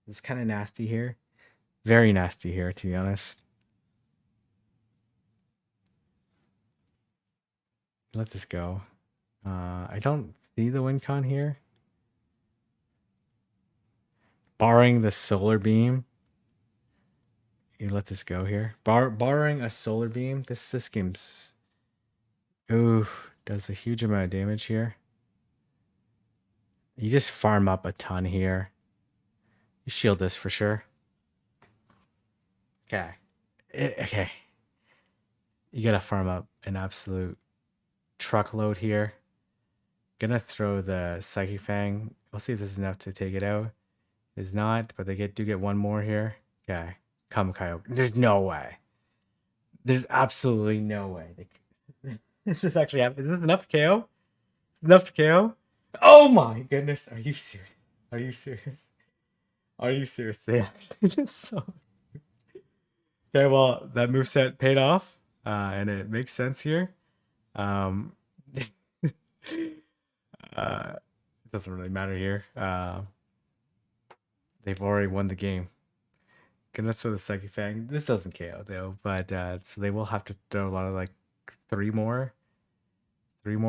[SPEAKER 1] It's kind of nasty here. Very nasty here, to be honest. Let this go. I don't see the win con here. Barring the Solar Beam. You let this go here. Barring a Solar Beam, this game's... Ooh, does a huge amount of damage here. You just farm up a ton here. You shield this for sure. Okay. Okay. You gotta farm up an absolute truckload here. Gonna throw the Psychic Fang. We'll see if this is enough to take it out. It's not, but they do get one more here. Okay. Come, Kyogre. There's no way. There's absolutely no way. This is actually happening. Is this enough to KO? Is enough to KO? Oh my goodness. Are you serious? Are you serious? Are you serious? They actually just so. Okay, well, that moveset paid off, and it makes sense here. Um, it doesn't really matter here. They've already won the game. Gonna throw the Psychic Fang. This doesn't KO though, but so they will have to throw a lot of like three more,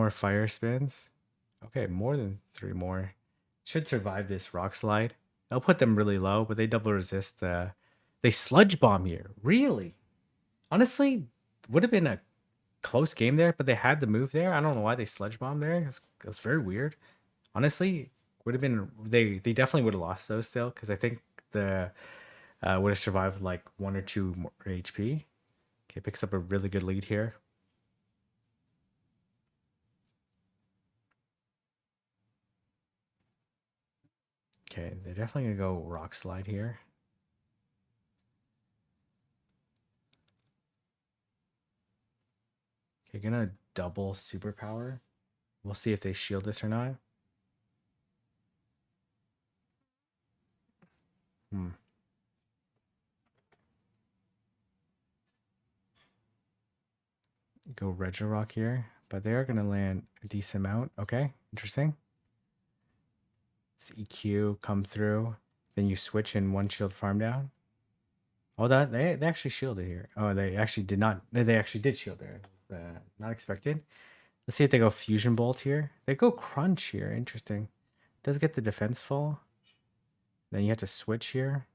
[SPEAKER 1] fire spins. Okay, more than three more. Should survive this rock slide. I'll put them really low, but they double resist the. They sludge bomb here. Really? Honestly, would have been a close game there, but they had the move there. I don't know why they sludge bomb there. That's very weird. Honestly, would have been they definitely would have lost those still because I think the would have survived like 1 or 2 more HP. Okay, picks up a really good lead here. Okay, they're definitely gonna go rock slide here. Okay, gonna double superpower. We'll see if they shield this or not. Hmm. Go Regirock here, but they are gonna land a decent amount. Okay, interesting. This EQ come through, then you switch in one shield farm down. Oh, that they actually shielded here. Oh, they actually did not. They actually did shield there. Not expected. Let's see if they go Fusion Bolt here. They go Crunch here. Interesting. Does get the defense full. Then you have to switch here.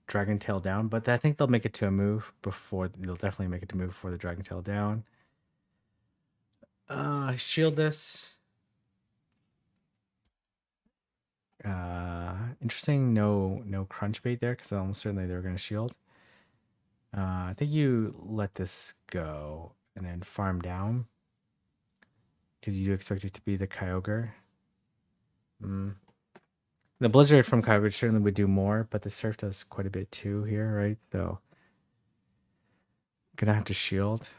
[SPEAKER 1] Dragon Tail down, but I think they'll make it to a move before. They'll definitely make it to move before the Dragon Tail down. Shield this. Interesting. No crunch bait there because almost certainly they're gonna shield. I think you let this go and then farm down because you do expect it to be the Kyogre. The Blizzard from Kyogre certainly would do more, but the Surf does quite a bit too here, right? So gonna have to shield.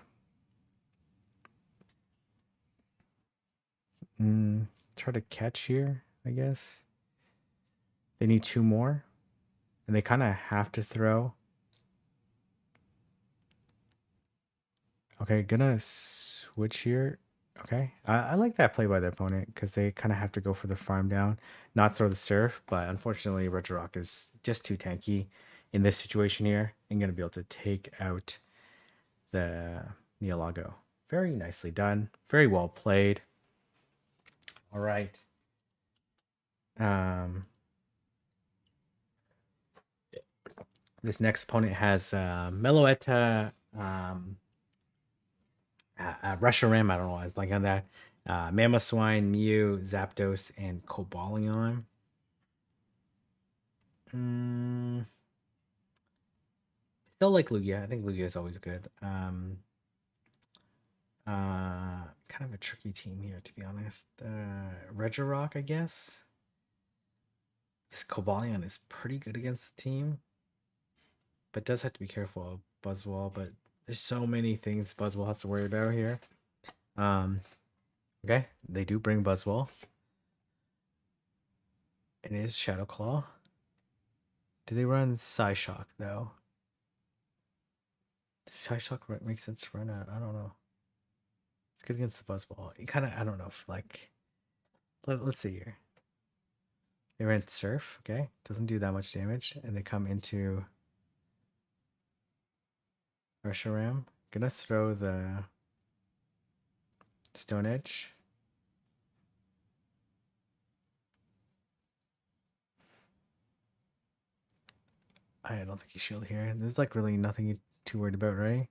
[SPEAKER 1] Try to catch here, I guess. They need 2 more. And they kind of have to throw. Okay, gonna switch here. Okay, I like that play by the opponent because they kind of have to go for the farm down, not throw the Surf. But unfortunately, Regirock is just too tanky in this situation here and going to be able to take out the Nialago. Very nicely done. Very well played. All right. This next opponent has Meloetta, Reshiram, I don't know why I was blanking on that. Mamoswine, Mew, Zapdos, and Cobalion. Still like Lugia. I think Lugia is always good. Kind of a tricky team here, to be honest. Regirock, I guess. This Cobalion is pretty good against the team, but does have to be careful of Buzzwole. But there's so many things Buzzwole has to worry about here. Okay, they do bring Buzzwole. It is Shadow Claw. Do they run Psyshock though? Does Psyshock make sense to run out? I don't know. It's good against the Buzzwole. You kind of, I don't know if like. Let's see here. They ran Surf. Okay, doesn't do that much damage, and they come into Reshiram. Gonna throw the Stone Edge. I don't think you shield here. There's like really nothing too worried about, right?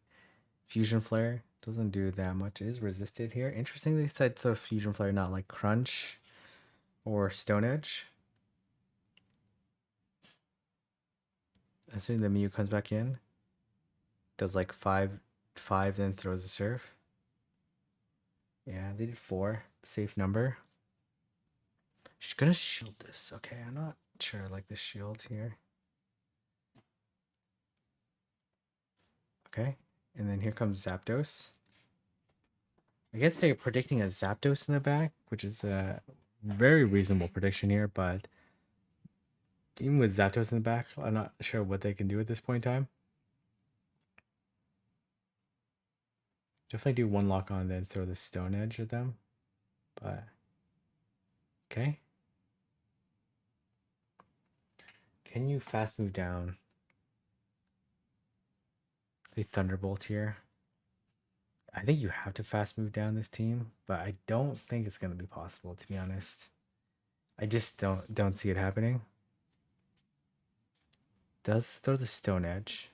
[SPEAKER 1] Fusion Flare doesn't do that much. It is resisted here. Interesting they said to Fusion Flare, not like Crunch or Stone Edge. As soon as the Mew comes back in, does like 5, then throws a Surf. Yeah, they did 4. Safe number. She's gonna shield this. Okay, I'm not sure I like the shield here. Okay, and then here comes Zapdos. I guess they're predicting a Zapdos in the back, which is a very reasonable prediction here, but Even with Zapdos in the back, I'm not sure what they can do at this point in time. Definitely do one lock on, then throw the Stone Edge at them. But okay. Can you fast move down? The Thunderbolt here. I think you have to fast move down this team, but I don't think it's gonna be possible, to be honest. I just don't see it happening. Does throw the Stone Edge.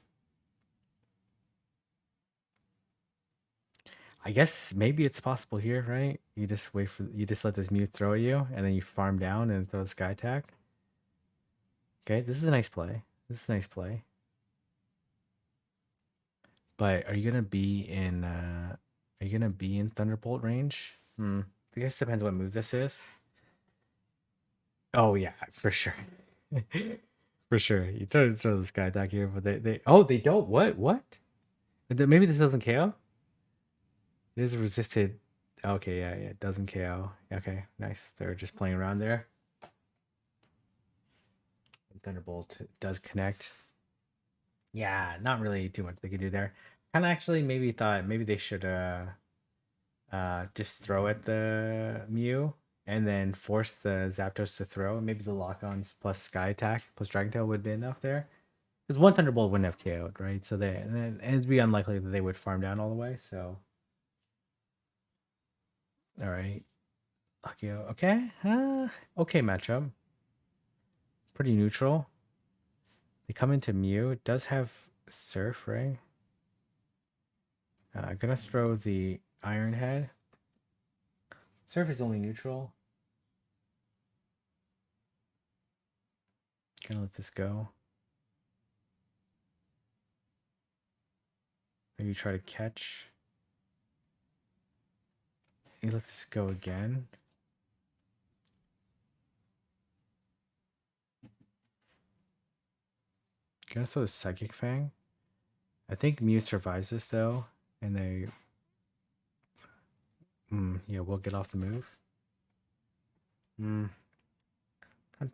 [SPEAKER 1] I guess maybe it's possible here, right? You just let this Mew throw at you, and then you farm down and throw Sky Attack. Okay, this is a nice play. This is a nice play. But are you gonna be in Thunderbolt range? I guess it depends what move this is. Oh yeah, for sure. For sure. You throw the Sky Attack here, but they don't. What? Maybe this doesn't KO? It is resisted. Okay, yeah, it doesn't KO. Okay, nice. They're just playing around there. Thunderbolt does connect. Yeah, not really too much they can do there. Kind of actually maybe thought maybe they should just throw at the Mew and then force the Zapdos to throw. Maybe the lock-ons plus Sky Attack plus Dragon Tail would be enough there. Because one Thunderbolt wouldn't have KO'd, right? So and it'd be unlikely that they would farm down all the way. So, all right, Luckio. Okay, okay matchup. Pretty neutral. They come into Mew. It does have Surf, right? Gonna throw the Iron Head. Surf is only neutral. Gonna let this go. Maybe try to catch. You let this go again. Gonna throw the Psychic Fang. I think Mew survives this though, and they yeah, we'll get off the move. Not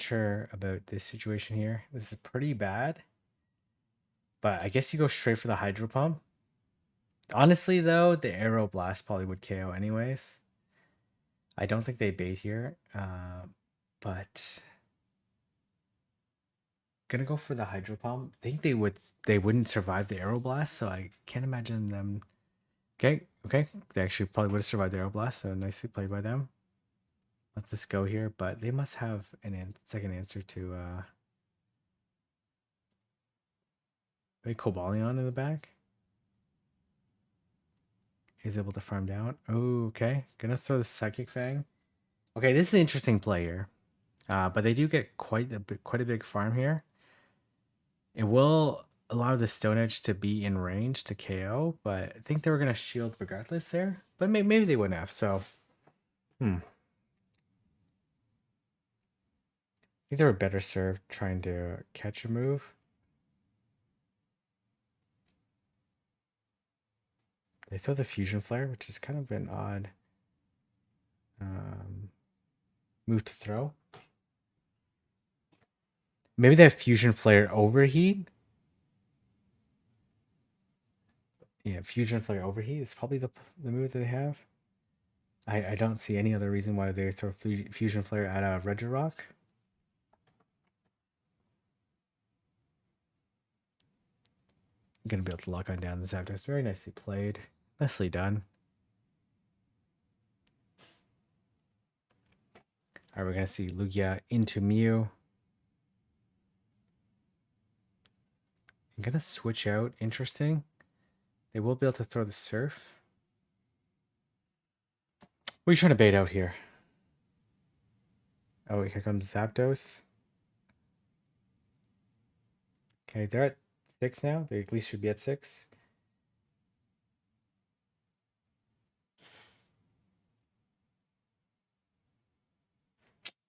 [SPEAKER 1] sure about this situation here. This is pretty bad. But I guess you go straight for the Hydro Pump. Honestly though, the Aero Blast probably would KO anyways. I don't think they bait here. But gonna go for the Hydro Pump. I think they wouldn't survive the Aero Blast, so I can't imagine them. Okay. They actually probably would have survived the Aero Blast, so nicely played by them. Let this go here, but they must have an second answer to maybe Cobalion in the back. He's able to farm down. Oh, okay. Gonna throw the Psychic Fang. Okay, this is an interesting play here. But they do get quite a big farm here. It will allow the Stone Edge to be in range to KO, but I think they were gonna shield regardless there. But maybe they wouldn't have. So, I think they were better served trying to catch a move. They throw the Fusion Flare, which is kind of an odd move to throw. Maybe they have Fusion Flare Overheat. Yeah, Fusion Flare Overheat is probably the move that they have. I don't see any other reason why they throw Fusion Flare at a Regirock. I'm gonna be able to lock on down the Zapdos. Very nicely played. Nicely done. Alright, we're gonna see Lugia into Mew. I'm gonna switch out. Interesting. They will be able to throw the Surf. What are you trying to bait out here? Oh, here comes Zapdos. Okay, they're at 6 now. They at least should be at 6.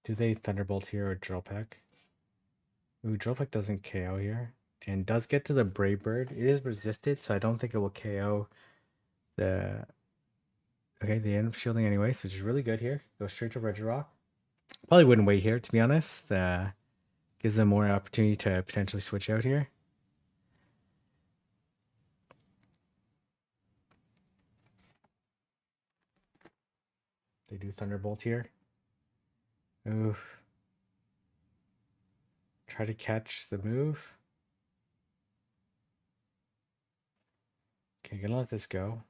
[SPEAKER 1] Do they Thunderbolt here or Drill Peck? Ooh, Drill Peck doesn't KO here. And does get to the Brave Bird. It is resisted, so I don't think it will KO the... Okay, they end up shielding anyways, which is really good here. Go straight to Regirock. Probably wouldn't wait here, to be honest. Gives them more opportunity to potentially switch out here. They do Thunderbolt here. Oof. Try to catch the move. Okay, gonna let this go.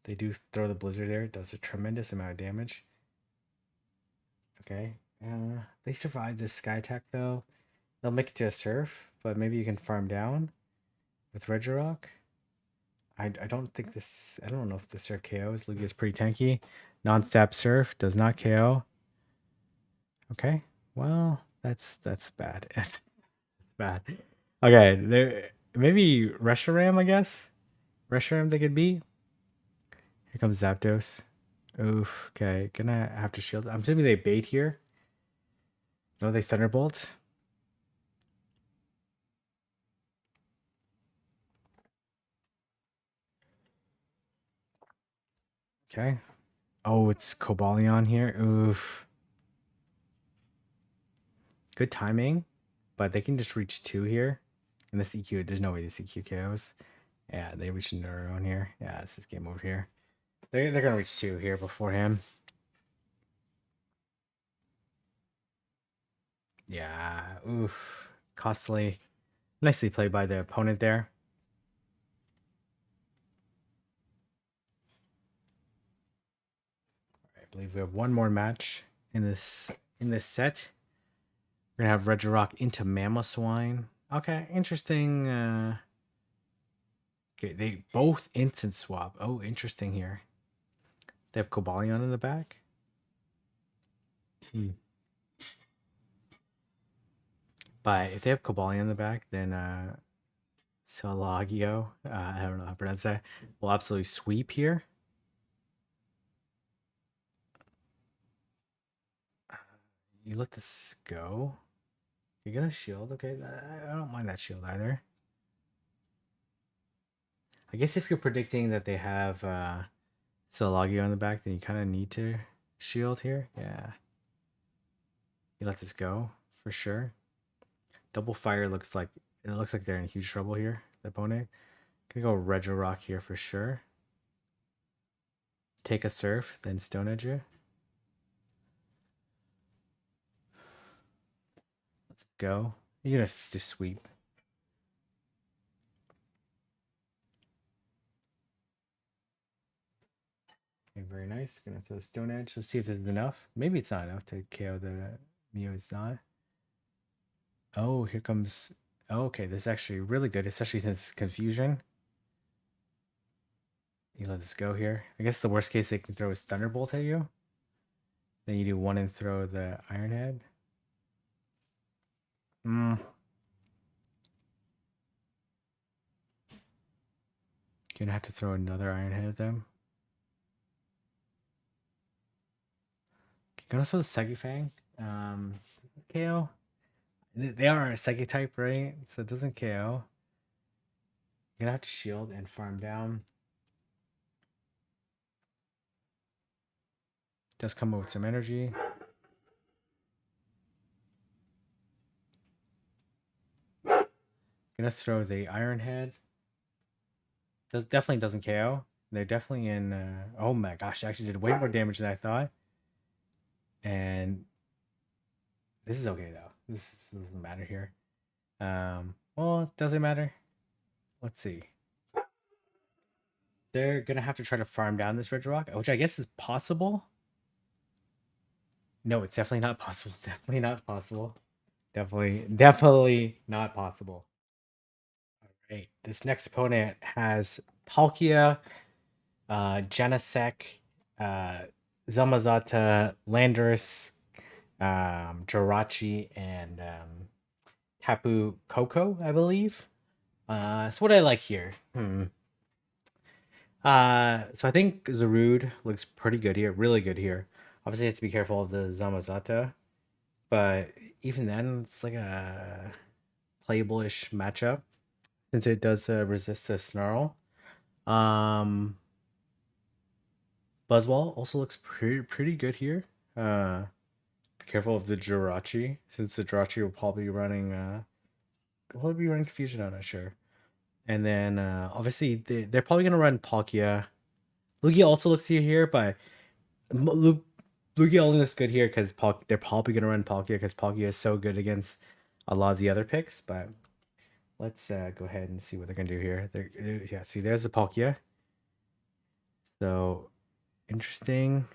[SPEAKER 1] They do throw the Blizzard there. It does a tremendous amount of damage. Okay. They survive this Sky Attack though. They'll make it to a Surf, but maybe you can farm down with Regirock. I don't think this... I don't know if the Surf KOs. Lugia's pretty tanky. Non-stab Surf does not KO. Okay. Well, that's bad. That's bad. Okay, there maybe Reshiram, I guess. Reshiram they could beat. Here comes Zapdos. Oof. Okay, gonna have to shield. I'm assuming they bait here. No, they Thunderbolt. Okay. Oh, it's Cobalion here. Oof. Good timing, but they can just reach 2 here. And this EQ, there's no way this EQ KOs. Yeah, they reach into their own here. Yeah, this is game over here. They're gonna reach 2 here before him. Yeah, oof. Costly. Nicely played by the opponent there. I believe we have one more match in this set. We're gonna have Regirock into Mamoswine. Okay, interesting. Okay, they both instant swap. Oh, interesting here. They have Cobalion in the back. But if they have Cobalion in the back, then Solgaleo, I don't know how to pronounce that, will absolutely sweep here. You let this go. You're gonna shield, okay? I don't mind that shield either. I guess if you're predicting that they have Solgaleo on the back, then you kind of need to shield here. Yeah. You let this go for sure. Double fire looks like they're in huge trouble here. The opponent. Gonna go Regirock here for sure. Take a Surf, then Stone Edge you. Let's go. You're gonna just sweep. Okay, very nice. Gonna throw Stone Edge. Let's see if this is enough. Maybe it's not enough to KO the Mew. It's not. Oh, here comes... Oh, okay, this is actually really good, especially since it's Confusion. You let this go here. I guess the worst case they can throw is Thunderbolt at you. Then you do one and throw the Iron Head. Gonna have to throw another Iron Head at them. Gonna throw the Psychic Fang. KO. They are a Psychic type, right? So it doesn't KO. You're gonna have to shield and farm down. Does come up with some energy. Gonna throw the Iron Head. Definitely doesn't KO. They're definitely in... oh my gosh, they actually did way more damage than I thought. And this is okay though. This doesn't matter here. Well, it doesn't matter. Let's see. They're gonna have to try to farm down this Regirock, which I guess is possible. No, it's definitely not possible. It's definitely not possible. Definitely not possible. All right. This next opponent has Palkia, Genesect, Zamazenta, Landorus, Jirachi, and Tapu Koko, I believe. So what I like here. So I think Zarude looks pretty good here, really good here. Obviously, you have to be careful of the Zamazenta, but even then, it's like a playable-ish matchup since it does resist the Snarl. Buzzwole also looks pretty good here. Careful of the Jirachi, since the Jirachi will probably be running Confusion. I'm not sure. And then obviously they're probably gonna run Palkia. Lugia also looks here, but Lugia only looks good here because they're probably gonna run Palkia because Palkia is so good against a lot of the other picks. But let's go ahead and see what they're gonna do here. Yeah, see, there's the Palkia. So interesting.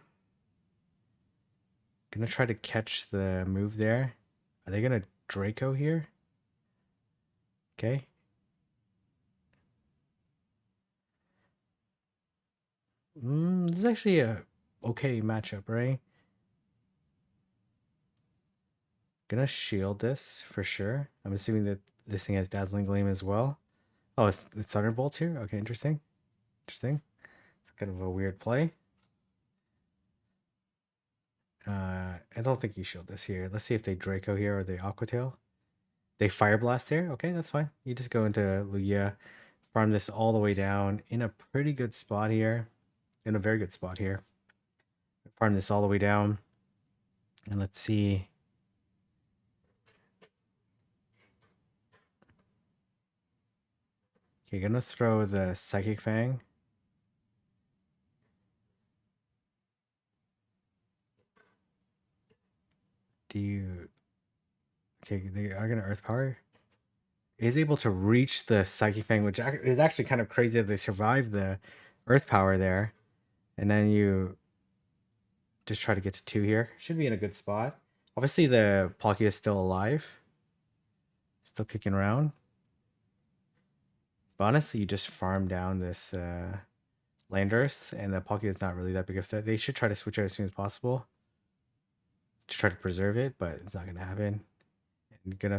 [SPEAKER 1] Gonna try to catch the move there. Are they gonna Draco here? Okay. This is actually a okay matchup, right? Gonna shield this for sure. I'm assuming that this thing has Dazzling Gleam as well. Oh, it's Thunderbolts here? Okay, interesting. Interesting. It's kind of a weird play. I don't think you shield this here. Let's see if they Draco here or they Aqua Tail. They Fire Blast here. Okay, that's fine. You just go into Lugia, farm this all the way down in a pretty good spot here. In a very good spot here. Farm this all the way down. And let's see. Okay, gonna throw the Psychic Fang. Do you... Okay, they are gonna Earth Power. Is able to reach the Psychic Fang, which is actually kind of crazy that they survived the Earth Power there. And then you just try to get to 2 here. Should be in a good spot. Obviously, the Palkia is still alive. Still kicking around. But honestly, you just farm down this Landorus, and the Palkia is not really that big of a threat. They should try to switch out as soon as possible to try to preserve it, but it's not going to happen. And they're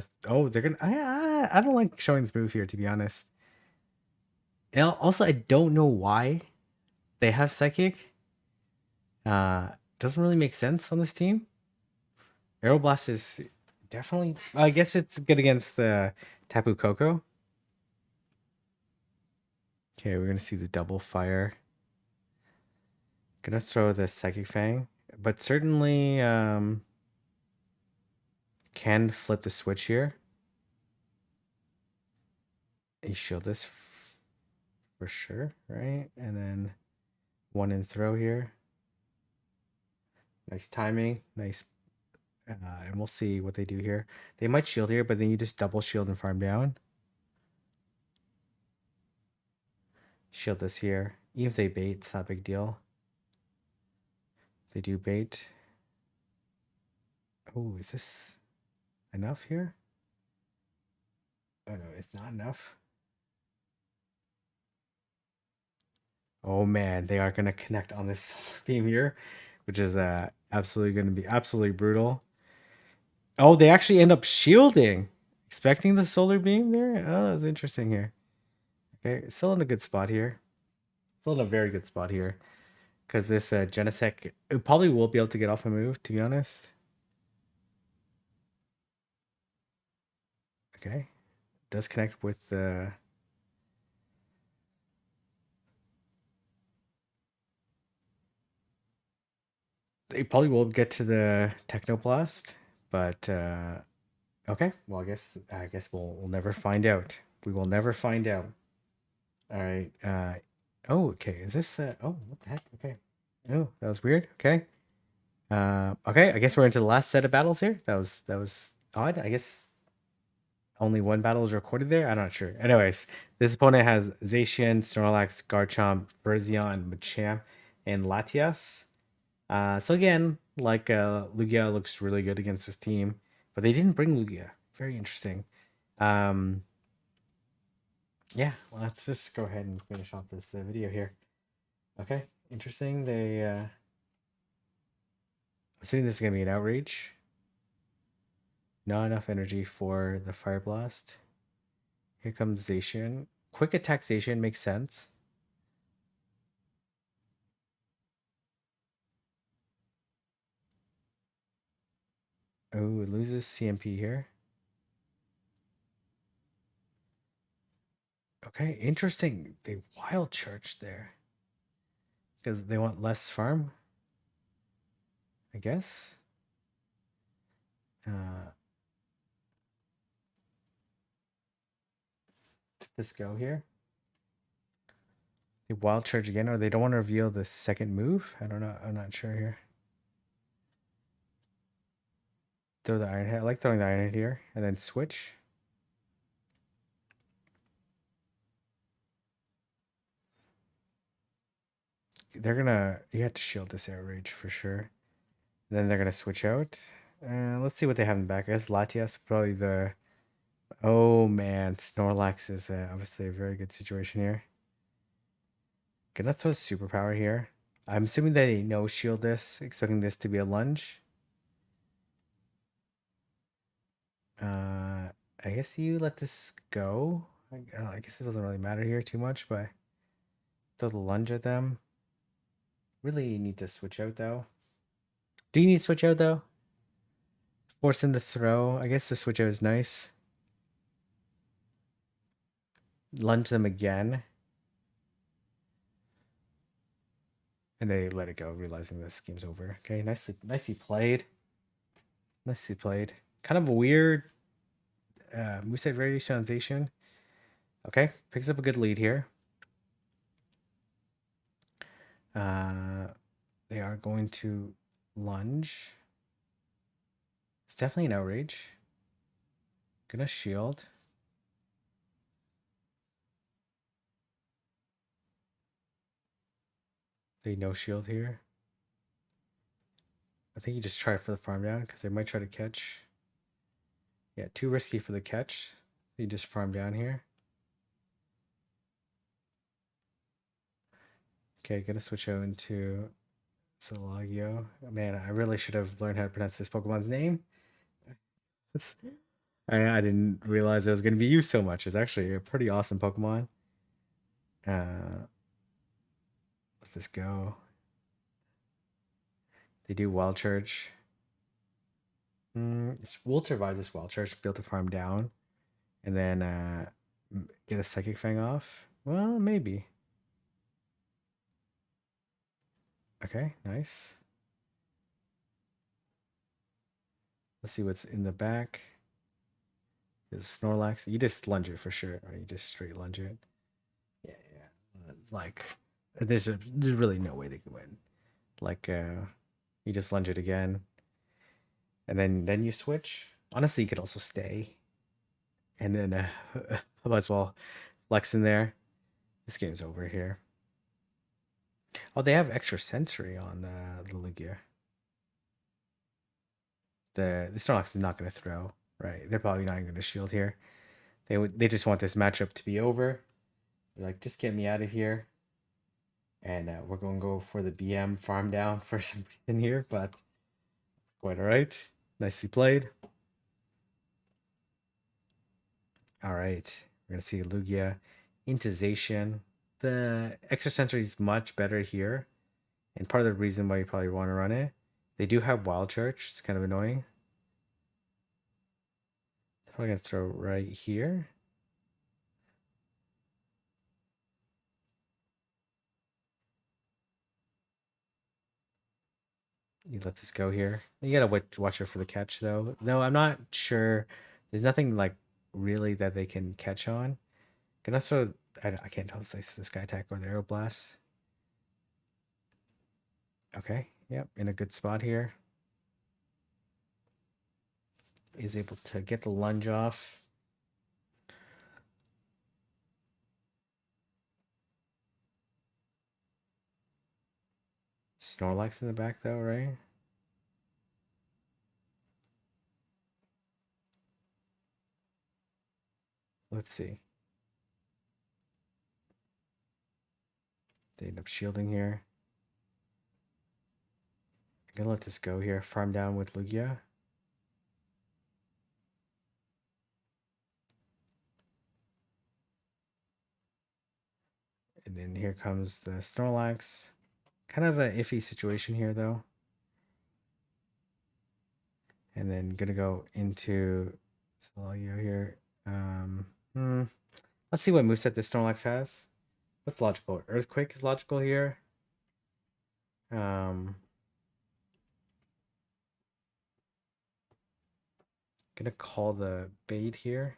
[SPEAKER 1] going to... I don't like showing this move here, to be honest. And also, I don't know why they have Psychic. Doesn't really make sense on this team. Aeroblast is definitely... I guess it's good against the Tapu Koko. Okay, we're going to see the double fire. Gonna throw the Psychic Fang. But certainly can flip the switch here. You shield this for sure, right? And then 1 in throw here. Nice timing. Nice. And we'll see what they do here. They might shield here, but then you just double shield and farm down. Shield this here. Even if they bait, it's not a big deal. They do bait. Oh, is this enough here? Oh no, it's not enough. Oh man, they are gonna connect on this solar beam here, which is absolutely gonna be absolutely brutal. Oh, they actually end up shielding, expecting the solar beam there. Oh, that's interesting here. Okay, still in a good spot here. Still in a very good spot here, because this Genesect probably will be able to get off a move. To be honest. Okay, does connect with the. They probably will get to the Technoblast, but okay. Well, I guess we'll never find out. We will never find out. All right. Oh, okay. Is this? Oh, what the heck? Okay. Oh, that was weird. Okay. Okay. I guess we're into the last set of battles here. That was odd. I guess only one battle was recorded there. I'm not sure. Anyways, this opponent has Zacian, Snorlax, Garchomp, Berzion, Machamp, and Latias. So again, like Lugia looks really good against this team, but they didn't bring Lugia. Very interesting. Yeah, well, let's just go ahead and finish off this video here. Okay, interesting. I'm assuming this is gonna be an Outrage. Not enough energy for the Fire Blast. Here comes Zacian. Quick attack Zacian makes sense. Oh, it loses CMP here. Okay, interesting. They wild charged there. Because they want less farm, I guess. Let's go here. They wild charge again, or they don't want to reveal the second move. I don't know. I'm not sure here. Throw the iron head. I like throwing the iron head here, and then switch. They're gonna. You have to shield this air rage for sure. And then they're gonna switch out. Let's see what they have in the back. I guess Latias probably the. Oh man, Snorlax is obviously a very good situation here. Gonna throw superpower here. I'm assuming they no shield this, expecting this to be a lunge. I guess you let this go. I guess it doesn't really matter here too much, but throw the lunge at them. Really need to switch out though. Do you need to switch out though? Force them to throw. I guess the switch out is nice. Lunge them again. And they let it go, realizing this game's over. Okay, nicely played. Nicely played. Kind of a weird moveset variation on Zacian. Okay, picks up a good lead here. They are going to lunge. It's definitely an outrage. Gonna shield. They no shield here. I think you just try for the farm down because they might try to catch. Yeah, too risky for the catch. You just farm down here. Okay, gonna switch out into Solgaleo. Man, I really should have learned how to pronounce this Pokemon's name. I didn't realize it was going to be used so much. It's actually a pretty awesome Pokemon. Let this go. They do Wild Charge. We'll survive this Wild Charge, build the farm down, and then get a Psychic Fang off. Well, maybe. Okay, nice. Let's see what's in the back. Is Snorlax. You just lunge it for sure, or you just straight lunge it. Yeah. Like, there's really no way they can win. Like, you just lunge it again, and then you switch. Honestly, you could also stay, and then might as well flex in there. This game's over here. Oh, they have extra sensory on the Lugia. The Snorlax is not going to throw, right? They're probably not going to shield here. They just want this matchup to be over. They're like, just get me out of here. And we're going to go for the BM farm down for some reason here, but quite all right. Nicely played. All right. We're going to see Lugia into Zacian. The extra sensory is much better here. And part of the reason why you probably want to run it, they do have Wild Charge. It's kind of annoying. They're probably going to throw right here. You let this go here. You gotta watch out for the catch though. No, I'm not sure. There's nothing like really that they can catch on. Gonna throw. I can't tell if it's the Sky Attack or the Aeroblast. Okay. Yep. In a good spot here. Is able to get the lunge off. Snorlax in the back though, right? Let's see. They end up shielding here. I'm gonna let this go here. Farm down with Lugia. And then here comes the Snorlax. Kind of an iffy situation here though. And then gonna go into Solgaleo here. Let's see what moveset this Snorlax has. What's logical? Earthquake is logical here. Gonna call the bait here.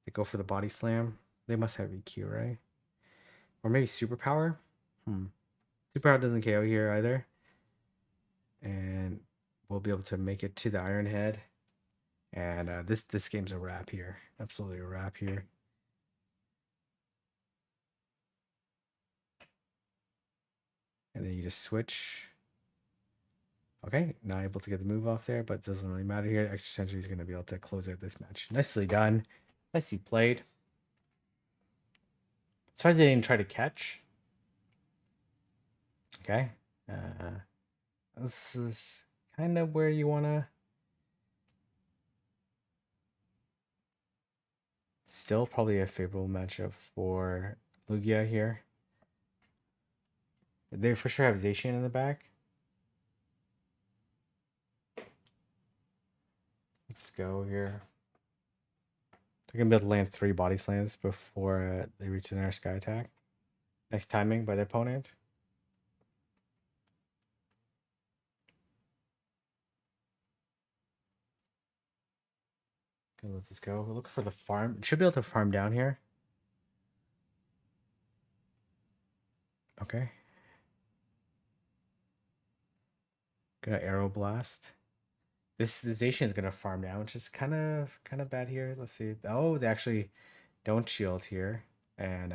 [SPEAKER 1] They go for the body slam. They must have EQ, right? Or maybe superpower? Superpower doesn't KO here either. And we'll be able to make it to the Iron Head. And this game's a wrap here. Absolutely a wrap here. And then you just switch. Okay, not able to get the move off there, but it doesn't really matter here. Extra Sentry is going to be able to close out this match. Nicely done. Nicely played. As far as they didn't try to catch. Okay. This is kind of where you want to... Still probably a favorable matchup for Lugia here. They for sure have Zacian in the back. Let's go here. They're going to be able to land 3 body slams before they reach the Air Sky attack. Nice timing by their opponent. Gonna let this go. We're looking for the farm. Should be able to farm down here. Okay. Gonna Arrow Blast. This Zacian is gonna farm down, which is kind of bad here. Let's see. Oh, they actually don't shield here. And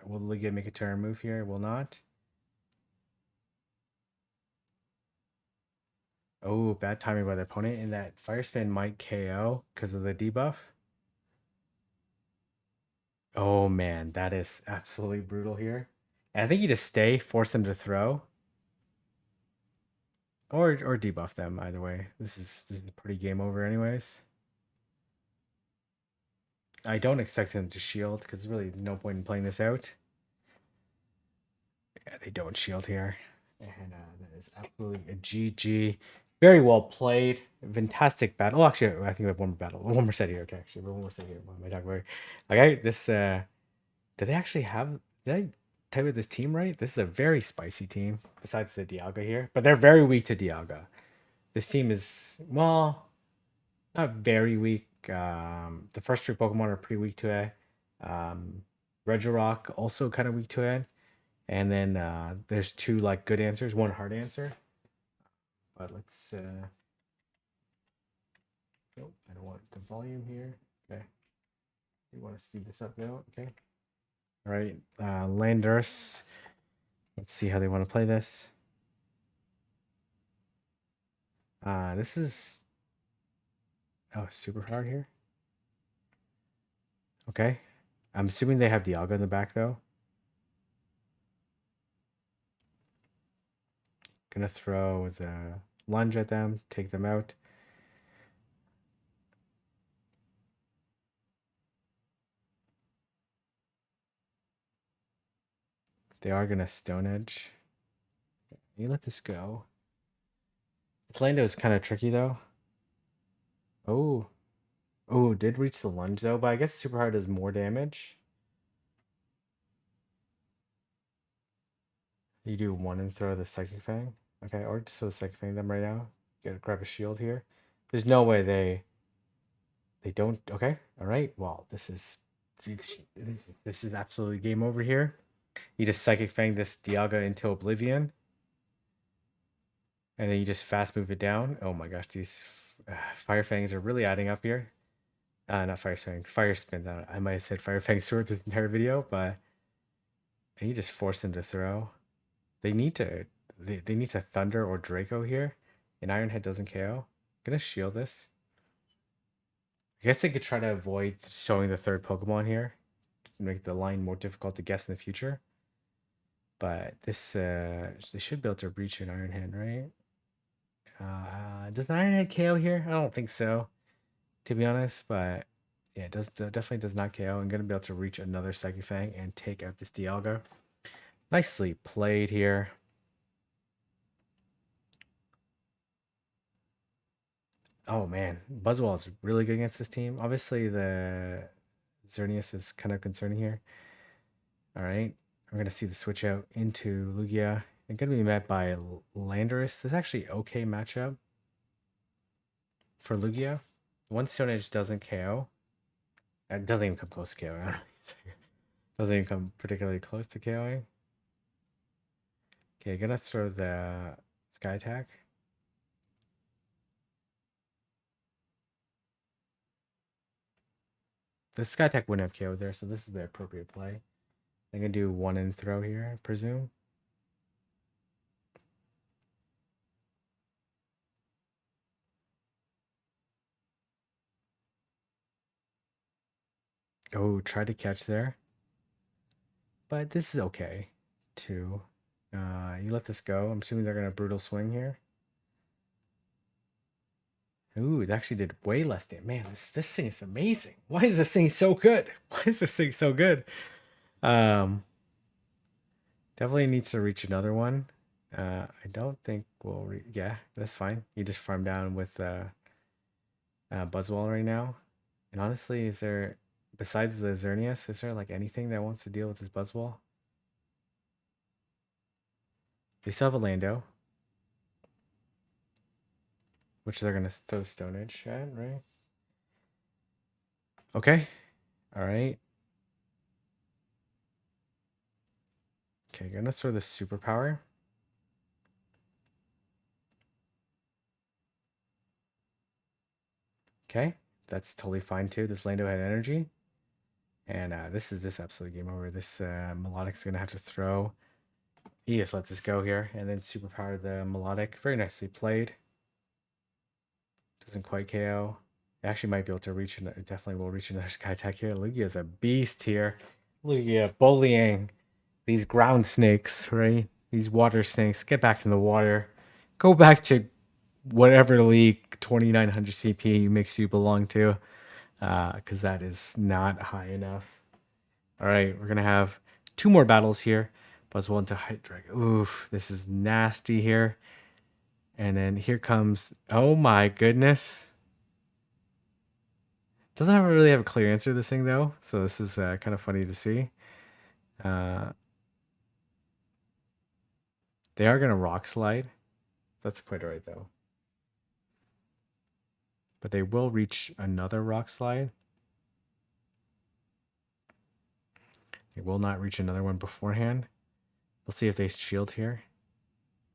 [SPEAKER 1] will Lugia make a turn move here? Will not. Oh, bad timing by the opponent. And that Fire Spin might KO because of the debuff. Oh man, that is absolutely brutal here. And I think you just stay, force them to throw. Or debuff them either way. This is pretty game over anyways. I don't expect him to shield because there's really no point in playing this out. Yeah, they don't shield here. And that is absolutely a GG. Very well played. Fantastic battle. Oh, actually, I think we have one more battle. One more set here. Okay, actually, one more set here. What am I talking about? Okay, this did they actually have, did I type with this team right? This is a very spicy team, besides the Dialga here. But they're very weak to Dialga. This team is, well, not very weak. The first 3 Pokemon are pretty weak to it. Regirock also kind of weak to it. And then there's 2 like good answers, 1 hard answer. But let's nope, I don't want the volume here. Okay. You want to speed this up now? Okay. All right. Landers. Let's see how they want to play this. This is super hard here. Okay. I'm assuming they have Dialga in the back though. Gonna throw the lunge at them, take them out. They are gonna Stone Edge. You let this go. This Lando is kind of tricky though. Oh. Oh, did reach the lunge though, but I guess super hard does more damage. You do 1 and throw the Psychic Fang. Okay, or just so Psychic Fang them right now. Gotta grab a shield here. There's no way they don't. Okay, all right. Well, this is absolutely game over here. You just Psychic Fang this Dialga into oblivion. And then you just fast move it down. Oh my gosh, these Fire Fangs are really adding up here. Not Fire Fangs, Fire Spins. I might have said Fire Fangs throughout this entire video, but and you just force them to throw. They need to Thunder or Draco here. And Iron Head doesn't KO. Gonna shield this. I guess they could try to avoid showing the 3rd Pokemon here. To make the line more difficult to guess in the future. But this they should be able to reach an Iron Head, right? Does an Iron Head KO here? I don't think so, to be honest. But yeah, it definitely does not KO. I'm gonna be able to reach another Psychic Fang and take out this Dialga. Nicely played here. Oh man, Buzzwole is really good against this team. Obviously, the Xerneas is kind of concerning here. All right, we're gonna see the switch out into Lugia. And gonna be met by Landorus. This is actually okay matchup for Lugia. One Stone Edge doesn't KO. It doesn't even come close to KO. Doesn't even come particularly close to KOing. Okay, gonna throw the Sky Attack. The Sky Attack wouldn't have KO there, so this is the appropriate play. I'm gonna do one in throw here, I presume. Oh, try to catch there. But this is okay, too. You let this go. I'm assuming they're gonna brutal swing here. Ooh, it actually did way less damage. Man, this thing is amazing. Why is this thing so good? Why is this thing so good? Definitely needs to reach another one. I don't think we'll yeah, that's fine. You just farm down with Buzzwole right now. And honestly, is there, besides the Xerneas, is there like anything that wants to deal with this Buzzwole? They still have a Lando, which they're gonna throw Stone Edge at, right? Okay. All right. Okay, gonna throw the superpower. Okay, that's totally fine too. This Lando had energy. And this absolutely game over. This Melodic's gonna have to throw. He just let this go here, and then superpower the Melodic. Very nicely played. Doesn't quite KO. It actually might be able to reach. It definitely will reach another Sky Attack here. Lugia's a beast here. Lugia bullying these ground snakes, right? These water snakes. Get back in the water. Go back to whatever league 2900 CP makes you belong to, because that is not high enough. All right, we're gonna have two more battles here. Buzzwole into Hydreigon. Oof, this is nasty here. And then here comes, oh my goodness. Doesn't really have a clear answer to this thing though, so this is kind of funny to see. They are gonna Rock Slide. That's quite alright though. But they will reach another Rock Slide. They will not reach another one beforehand. We'll see if they shield here.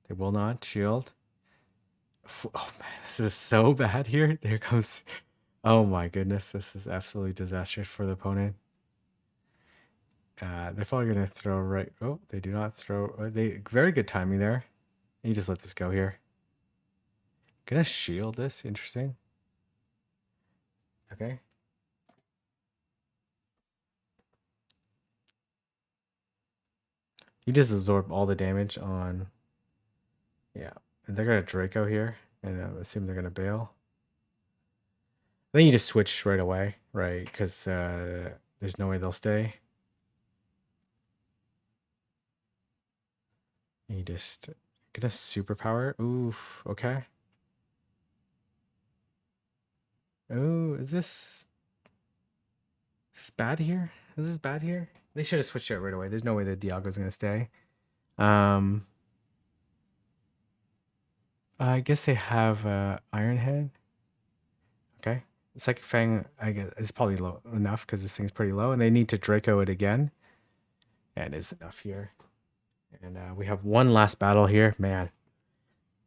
[SPEAKER 1] They will not shield. Oh man, this is so bad here. There comes. Oh my goodness, this is absolutely disastrous for the opponent. They're probably gonna throw right. Oh, they do not throw. They very good timing there. You just let this go here. Gonna shield this. Interesting. Okay. You just absorb all the damage on. Yeah, and they're gonna Draco here, and I assume they're gonna bail. Then you just switch right away, right? Because there's no way they'll stay. You just get a superpower. Oof. Okay. Oh, is this bad here? Is this bad here? They should have switched it right away. There's no way that Dialga's gonna stay. I guess they have Iron Head. Okay. Psychic Fang, I guess, is probably low enough because this thing's pretty low, and they need to Draco it again. And it's enough here. And we have one last battle here. Man,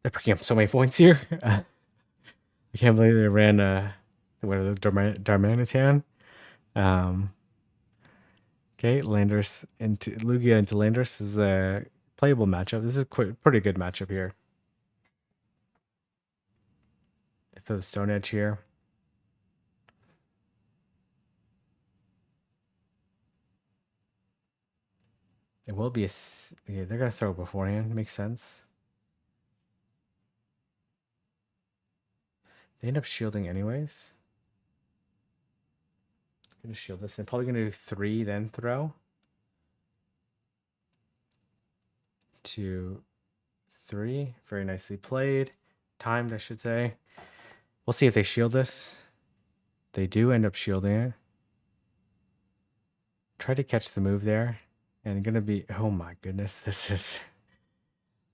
[SPEAKER 1] they're picking up so many points here. I can't believe they ran Darmanitan. Okay, Landorus into Lugia into Landorus is a playable matchup. This is a pretty good matchup here. They throw the Stone Edge here. It will be yeah, they're gonna throw it beforehand. Makes sense. They end up shielding anyways. Gonna shield this and probably gonna do 3, then throw. 2, 3. Very nicely played. Timed, I should say. We'll see if they shield this. They do end up shielding it. Try to catch the move there. And gonna be, oh my goodness, this is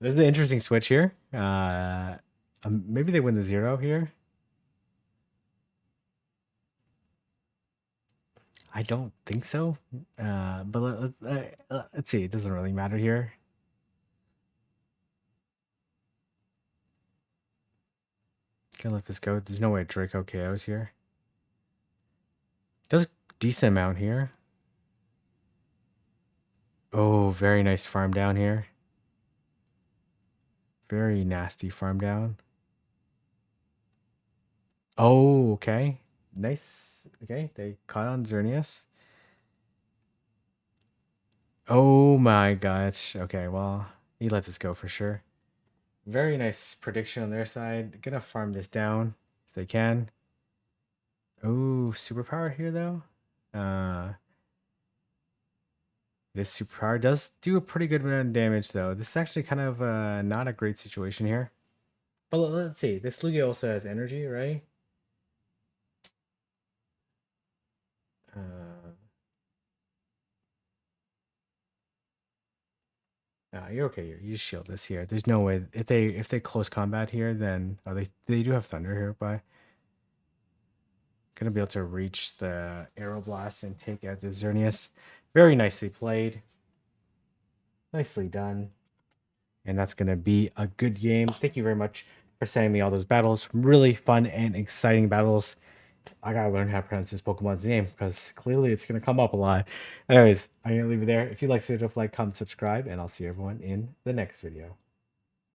[SPEAKER 1] an interesting switch here. Maybe they win the 0 here. I don't think so. But let's see. It doesn't really matter here. Gonna let this go. There's no way Draco KOs here. Does decent amount here. Oh, very nice farm down here. Very nasty farm down. Oh, okay. Nice. Okay, they caught on Xerneas. Oh my gosh. Okay, well, he let this go for sure. Very nice prediction on their side. Gonna farm this down if they can. Oh, superpower here though. This superpower does do a pretty good amount of damage though. This is actually kind of not a great situation here. But let's see. This Lugia also has energy, right? You're okay. You just shield this here. There's no way if they close combat here, then they do have thunder here, but gonna be able to reach the Aeroblast and take out the Xerneas. Very nicely played. Nicely done. And that's gonna be a good game. Thank you very much for sending me all those battles. Really fun and exciting battles. I gotta learn how to pronounce this Pokemon's name because clearly it's gonna come up a lot. Anyways, I'm gonna leave it there. If you like, so like, comment, subscribe, and I'll see everyone in the next video.